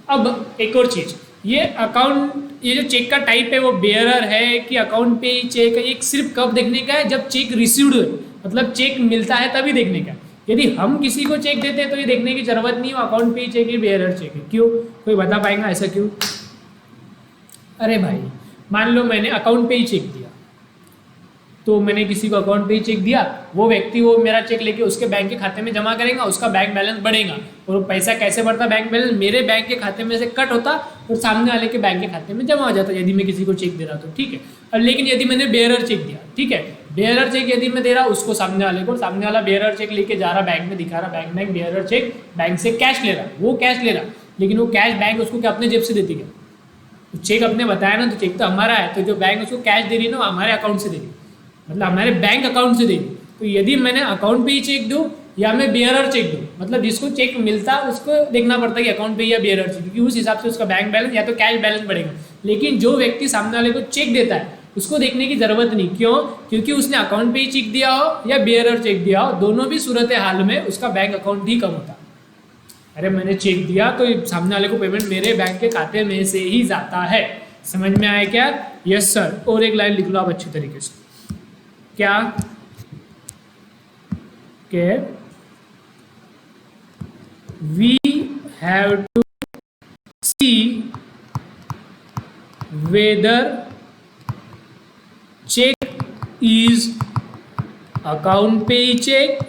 अब एक और चीज़, ये अकाउंट, ये जो चेक का टाइप है वो बेयरर है कि अकाउंट पे ही चेक है, ये सिर्फ कब देखने का है, जब चेक रिसीव्ड हो, मतलब चेक मिलता है तभी देखने का। यदि हम किसी को चेक देते हैं तो ये देखने की जरूरत नहीं है अकाउंट पे ही चेक है, बेयरर चेक है। क्यों, कोई बता पाएगा ऐसा क्यों? अरे भाई मान लो मैंने अकाउंट पे ही चेक दिया, तो मैंने किसी को अकाउंट पे ही चेक दिया, वो व्यक्ति वो मेरा चेक लेके उसके बैंक के खाते में जमा करेगा, उसका बैंक बैलेंस बढ़ेगा। और पैसा कैसे बढ़ता, बैंक बैलेंस मेरे बैंक के खाते में से कट होता और सामने वाले के बैंक के खाते में जमा हो जाता, यदि मैं किसी को चेक दे रहा तो, ठीक है। अब लेकिन यदि मैंने बेयरर चेक दिया, ठीक है, बेयरर चेक यदि मैं दे रहा उसको सामने वाले को, सामने वाला बेयरर चेक लेके जा रहा बैंक में, दिखा रहा बैंक बेयरर चेक, बैंक से कैश ले रहा, वो कैश ले रहा, लेकिन वो कैश बैंक उसको क्या अपने जेब से देती क्या? चेक अपने बताया ना, तो चेक तो हमारा है, तो जो बैंक उसको कैश दे रही है ना हमारे अकाउंट से दे रही, मतलब हमारे बैंक अकाउंट से दे रही। तो यदि मैंने अकाउंट पे ही चेक दूँ या मैं बेयरर चेक दूँ, मतलब जिसको चेक मिलता उसको देखना पड़ता है कि अकाउंट पे या बेयरर चेक, क्योंकि उस हिसाब से उसका बैंक बैलेंस या तो कैश बैलेंस बढ़ेगा। लेकिन जो व्यक्ति सामने वाले को चेक देता है उसको देखने की जरूरत नहीं, क्यों? क्योंकि उसने अकाउंट पे ही चेक दिया हो या बेयरर चेक दिया हो, दोनों भी सूरत हाल में उसका बैंक अकाउंट ही कम होता। अरे मैंने चेक दिया तो सामने वाले को पेमेंट मेरे बैंक के खाते में से ही जाता है। समझ में आया क्या? Yes sir. और एक लाइन लिख लो आप अच्छी तरीके से, क्या के we have to see whether cheque is account pay cheque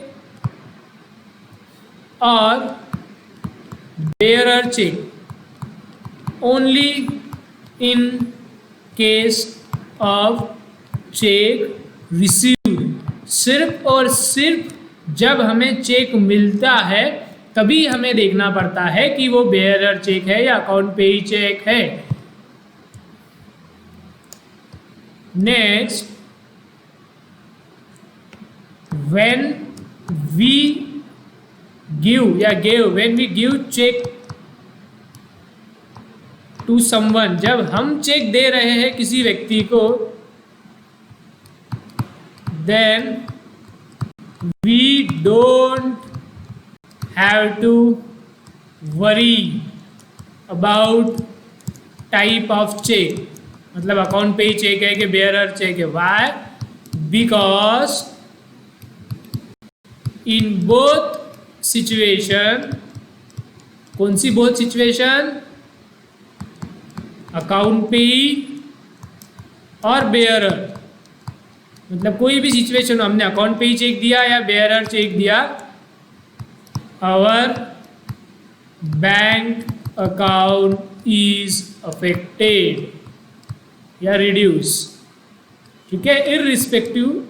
और bearer cheque only in case of cheque received. सिर्फ और सिर्फ जब हमें चेक मिलता है तभी हमें देखना पड़ता है कि वो बेयरर चेक है या अकाउंट पे ही चेक है। नेक्स्ट, व्हेन वी गिव या give, when we give cheque to someone, जब हम चेक दे रहे हैं किसी व्यक्ति को, then we don't have to worry about type of cheque, मतलब अकाउंट पे ही चेक है कि बेयरर चेक है। Why? Because in both situation, कौन सी बोथ सिचुएशन? अकाउंट पे और बेयरर, मतलब कोई भी सिचुएशन हमने अकाउंट पे ही चेक दिया या बेयरर चेक दिया, our bank account is affected या रिड्यूस, ठीक है, irrespective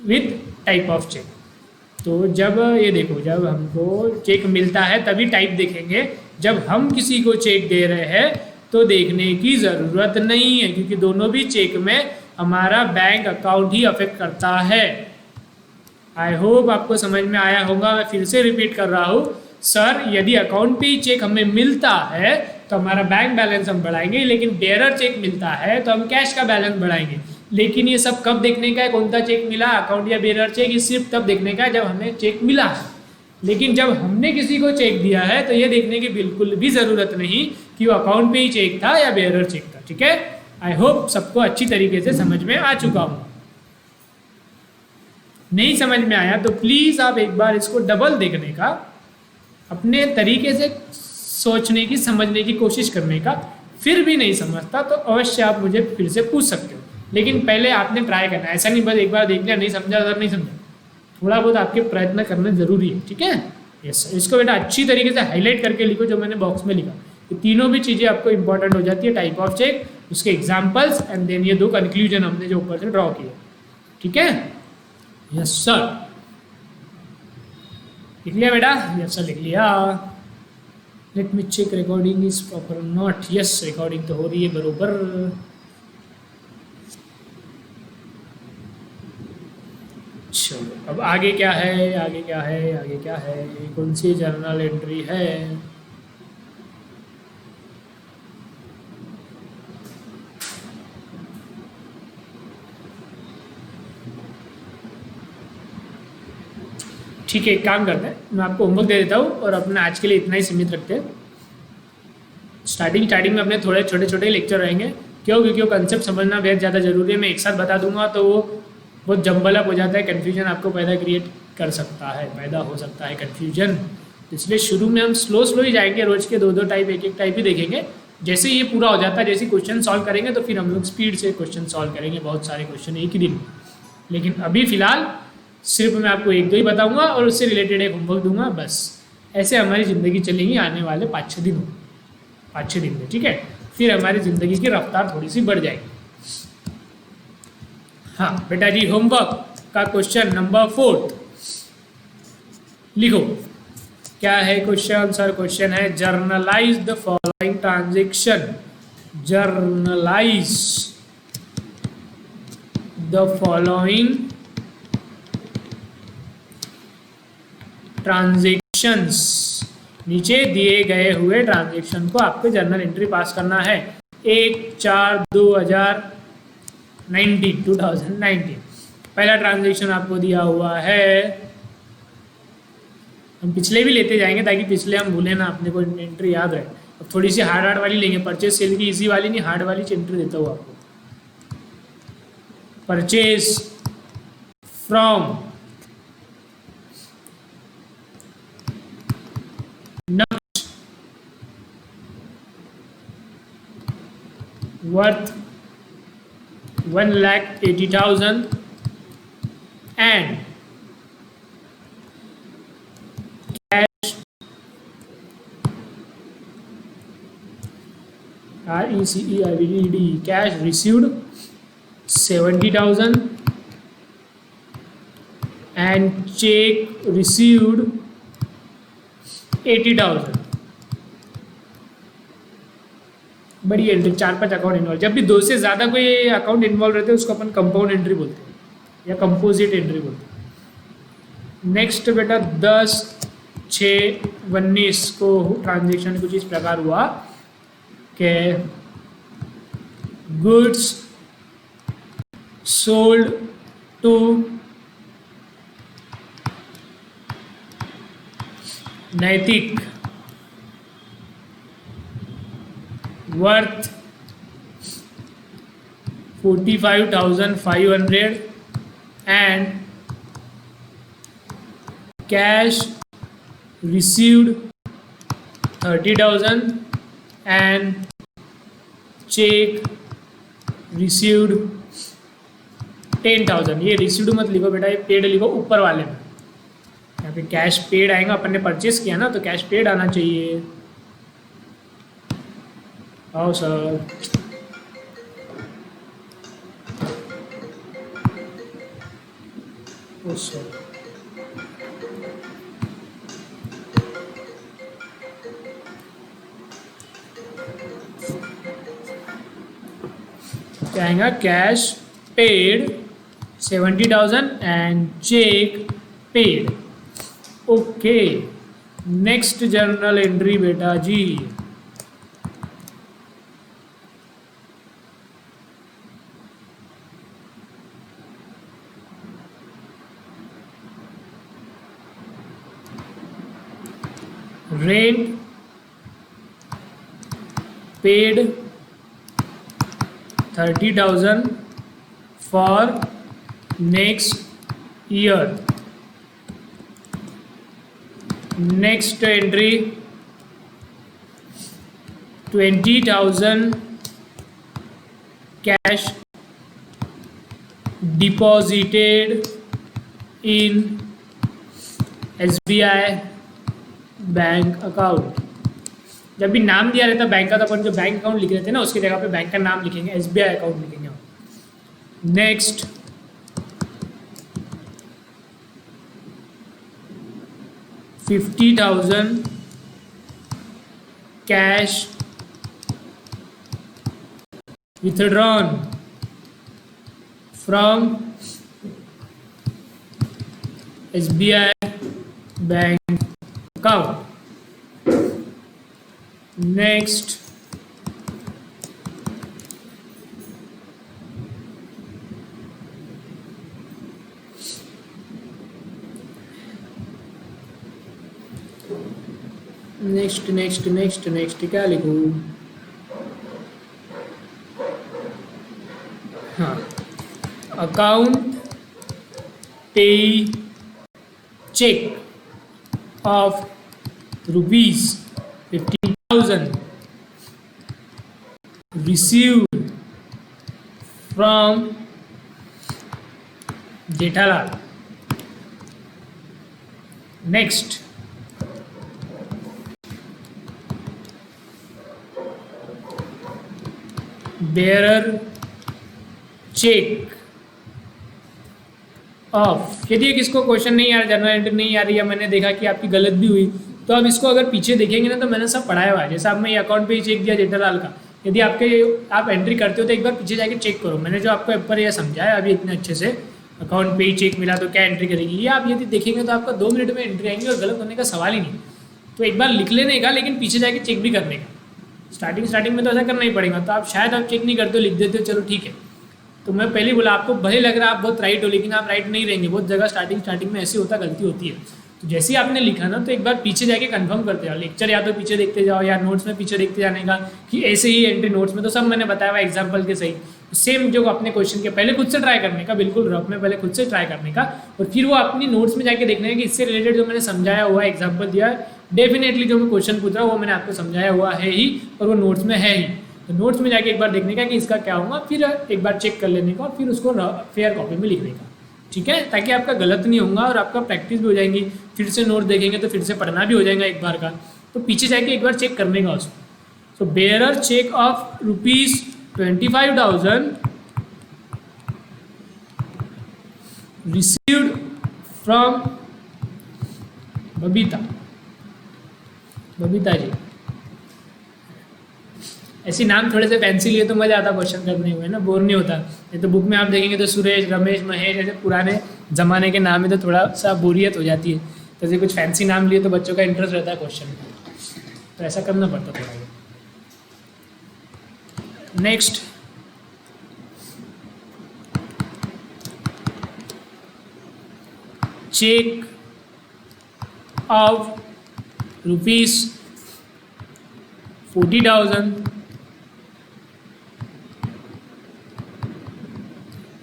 with type of cheque. तो जब ये देखो, जब हमको चेक मिलता है तभी टाइप देखेंगे, जब हम किसी को चेक दे रहे हैं तो देखने की ज़रूरत नहीं है, क्योंकि दोनों भी चेक में हमारा बैंक अकाउंट ही अफेक्ट करता है। आई होप आपको समझ में आया होगा। मैं फिर से रिपीट कर रहा हूँ, सर यदि अकाउंट पे ही चेक हमें मिलता है तो हमारा बैंक बैलेंस हम बढ़ाएंगे, लेकिन बेयरर चेक मिलता है तो हम कैश का बैलेंस बढ़ाएंगे। लेकिन ये सब कब देखने का है, कौन सा चेक मिला, अकाउंट या बेयरर चेक, ये सिर्फ तब देखने का है जब हमें चेक मिला है। लेकिन जब हमने किसी को चेक दिया है तो ये देखने की बिल्कुल भी ज़रूरत नहीं कि वो अकाउंट पे ही चेक था या बेयरर चेक था, ठीक है। आई होप सबको अच्छी तरीके से समझ में आ चुका हूँ। नहीं समझ में आया तो प्लीज़ आप एक बार इसको डबल देखने का, अपने तरीके से सोचने की, समझने की कोशिश करने का। फिर भी नहीं समझता तो अवश्य आप मुझे फिर से पूछ सकते हो, लेकिन पहले आपने ट्राई करना है। ऐसा नहीं बस एक बार देख लिया, नहीं समझा अगर नहीं समझा, थोड़ा बहुत आपके प्रयत्न करना जरूरी है, ठीक है। यस, इसको बेटा अच्छी तरीके से हाईलाइट करके लिखो जो मैंने बॉक्स में लिखा। ये तीनों भी चीज़ें आपको इंपॉर्टेंट हो जाती है, टाइप ऑफ चेक, उसके एग्जाम्पल्स एंड देन ये दो कंक्लूजन हमने जो ऊपर से ड्रॉ किए, ठीक है। यस सर, लिख लिया बेटा? यस सर लिख लिया। Let me check recording is proper not. Yes, recording तो हो रही है बरोबर। चलो अब आगे क्या है, आगे क्या है, आगे क्या है, कौन सी जर्नल एंट्री है? ठीक है, एक काम करते हैं, मैं आपको होमवर्क दे देता हूँ और अपना आज के लिए इतना ही सीमित रखते हैं। स्टार्टिंग में अपने थोड़े छोटे छोटे लेक्चर रहेंगे। क्यों? क्योंकि वो कंसेप्ट समझना बेहद ज़्यादा ज़रूरी है। मैं एक साथ बता दूंगा तो वो बहुत जम्बल अप हो जाता है, कन्फ्यूजन आपको क्रिएट कर सकता है, पैदा हो सकता है कन्फ्यूजन। तो इसलिए शुरू में हम स्लो ही जाएंगे, रोज़ के दो टाइप, एक टाइप ही देखेंगे। जैसे ये पूरा हो जाता है, जैसे क्वेश्चन सॉल्व करेंगे तो फिर हम लोग स्पीड से क्वेश्चन सॉल्व करेंगे, बहुत सारे क्वेश्चन एक ही दिन। लेकिन अभी फ़िलहाल सिर्फ मैं आपको एक दो ही बताऊंगा और उससे रिलेटेड एक होमवर्क दूंगा, बस। ऐसे हमारी ज़िंदगी चलेगी आने वाले 5-6 दिन, 5-6 दिन में, ठीक है। फिर हमारी ज़िंदगी की रफ्तार थोड़ी सी बढ़ जाएगी। हाँ बेटा जी, होमवर्क का क्वेश्चन नंबर 4 लिखो। क्या है क्वेश्चन? सर क्वेश्चन है generalized the following transaction. Generalized the following transactions. नीचे दिए गए हुए ट्रांजेक्शन को आपको जर्नल एंट्री पास करना है। 1/4/2019 पहला ट्रांजेक्शन आपको दिया हुआ है। हम पिछले भी लेते जाएंगे ताकि पिछले हम भूलें ना, अपने को एंट्री याद रहे। अब थोड़ी सी हार्ड वाली लेंगे, परचेज सेल की इजी वाली नहीं, हार्ड वाली एंट्री देता हूँ आपको। Purchase from worth 1,80,000 and cash RECEIVD cash received 70,000 and check received 80,000। बड़ी एंट्री, 4-5 अकाउंट इन्वॉल्व। जब भी 2 से ज़्यादा कोई अकाउंट इन्वॉल्व रहते हैं उसको अपन कंपाउंड एंट्री बोलते हैं या कंपोजिट एंट्री बोलते हैं। नेक्स्ट बेटा 10/6/19 को ट्रांजेक्शन कुछ इस प्रकार हुआ कि गुड्स सोल्ड टू नैतिक worth 45,500 and cash received 30,000 and check received 10,000. ये रिसीव्ड मत लिखो बेटा, ये पेड लिखो ऊपर वाले में. यहाँ पे कैश पेड आएगा, अपन ने परचेस किया ना तो कैश पेड आना चाहिए. आओ सर. ओ सर, क्या आएगा? Cash paid 70,000 and cheque paid. Okay, next journal entry बेटा जी. Rent paid 30,000 for next year. Next entry 20,000 cash deposited in SBI bank account. जब भी नाम दिया रहता है बैंक का तो अपन जो बैंक अकाउंट लिख रहे थे ना उसकी जगह पे बैंक का नाम लिखेंगे, SBI अकाउंट लिखेंगे. Next 50,000 cash withdrawn from SBI bank account. Next next next next next क्या लिखूं? हाँ, account pay cheque of ₹50,000 received from Jethalal. Next bearer cheque of. यदि किसको क्वेश्चन नहीं आ रहा, जनरल एंट्री नहीं आ रही है, मैंने देखा कि आपकी गलत भी हुई तो अब इसको अगर पीछे देखेंगे ना तो मैंने सब पढ़ाया हुआ है. जैसे अब मैं ये अकाउंट पे ही चेक दिया जेठालाल का, यदि आप एंट्री करते हो तो एक बार पीछे जाके चेक करो. मैंने जो आपको ऊपर यह समझाया अभी इतने अच्छे से, अकाउंट पे ही चेक मिला तो क्या एंट्री करेगी, ये आप यदि देखेंगे तो आपका 2 मिनट में एंट्री आएंगी और गलत होने का सवाल ही नहीं. तो एक बार लिख लेने का, लेकिन पीछे जाके चेक भी करने का. स्टार्टिंग में तो ऐसा करना ही पड़ेगा. तो आप शायद आप चेक नहीं करते हो, लिख देते हो, चलो ठीक है. तो मैं पहले बोला आपको भले लग रहा है आप बहुत राइट हो, लेकिन आप राइट नहीं रहेंगे. बहुत जगह स्टार्टिंग में ऐसी होता, गलती होती है. तो जैसे ही आपने लिखा ना तो एक बार पीछे जाके कंफर्म करते जाओ. लेक्चर या तो पीछे देखते जाओ या नोट्स में पीछे देखते जाने का कि ऐसे ही एंट्री नोट्स में तो सब मैंने बताया हुआ एग्जाम्पल के सही. सेम जो अपने क्वेश्चन के पहले खुद से ट्राई करने का, बिल्कुल रफ में पहले खुद से ट्राई करने का, और फिर वो अपनी नोट्स में जाके देखने का कि इससे रिलेटेड जो मैंने समझाया हुआ है, एग्जाम्पल दिया है, डेफिनेटली जो मैं क्वेश्चन पूछ रहा हूँ वो मैंने आपको समझाया हुआ है ही और वो नोट्स में है ही. तो नोट्स में जाके एक बार देखने का कि इसका क्या होगा, फिर एक बार चेक कर लेने का और फिर उसको फेयर कॉपी में लिखने का. ठीक है, ताकि आपका गलत नहीं होगा और आपका प्रैक्टिस भी हो जाएंगी. फिर से नोट देखेंगे तो फिर से पढ़ना भी हो जाएगा एक बार का. तो पीछे जाके एक बार चेक करने का उसको. So bearer cheque of ₹25,000 received from Babita ji. ऐसे नाम थोड़े से फैंसी लिए तो मजा आता क्वेश्चन करने हुए ना, बोर नहीं होता. नहीं तो बुक में आप देखेंगे तो सुरेश, रमेश, महेश ऐसे पुराने ज़माने के नाम है तो थोड़ा सा बोरियत हो जाती है. तो ऐसे कुछ फैंसी नाम लिए तो बच्चों का इंटरेस्ट रहता है क्वेश्चन में, तो ऐसा करना पड़ता थोड़ा. Next cheque of ₹40,000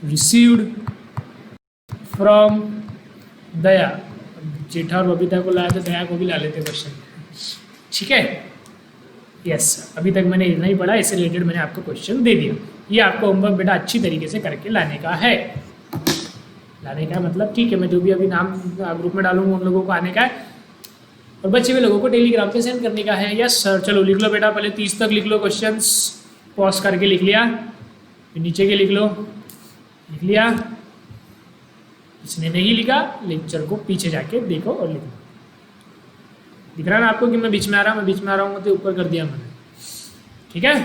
received from Daya. Jetha और बबीता को लाया तो दया को भी ला लेते क्वेश्चन। ठीक है, यस अभी तक मैंने इतना ही पढ़ा, इससे रिलेटेड मैंने आपको क्वेश्चन दे दिया। ये आपको होमवर्क बेटा अच्छी तरीके से करके लाने का है। लाने का मतलब ठीक है, मैं जो भी अभी नाम ग्रुप में डालूंगा उन लोगों को आने का है, और बचे हुए लोगों को टेलीग्राम पे सेंड करने का है। यस सर, चलो लिख लो बेटा, पहले 30 तक लिख लो क्वेश्चंस, पॉज करके लिख लिया, फिर नीचे के लिख लो, लिख लिया। इसने नहीं लिखा लेक्चर को पीछे जाके देखो और लिखो। दिख रहा है ना आपको कि मैं बीच में आ रहा हूँ, मैं बीच में आ रहा हूँ तो ऊपर कर दिया मैंने। ठीक है,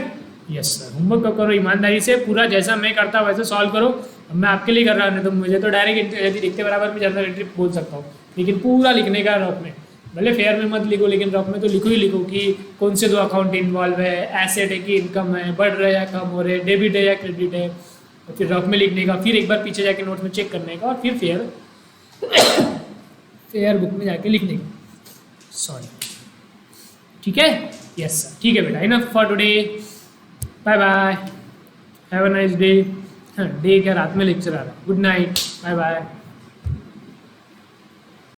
यस सर। होमवर्क करो ईमानदारी से, पूरा जैसा मैं करता वैसे सॉल्व करो। अब मैं आपके लिए कर रहा हूँ, नहीं तो मुझे तो डायरेक्ट लिखते बराबर में जर्नल एंट्री बोल सकता हूँ, लेकिन पूरा लिखने का रफ में, भले फेयर में मत लिखो लेकिन रफ में तो लिखो ही लिखो कि कौन से 2 अकाउंट इन्वॉल्व है, एसेट है कि इनकम है, बढ़ रहा है या कम हो रहे हैं, डेबिट है या क्रेडिट है, और फिर रफ में लिखने का, फिर एक बार पीछे जाके नोट में चेक करने का, और फिर फेयर बुक में जाके लिखने का। सॉरी, ठीक है, यस सर, ठीक है बेटा, enough for today, bye bye, have a nice day. Day क्या, रात में लेक्चर आ रहा है। Good night, bye bye.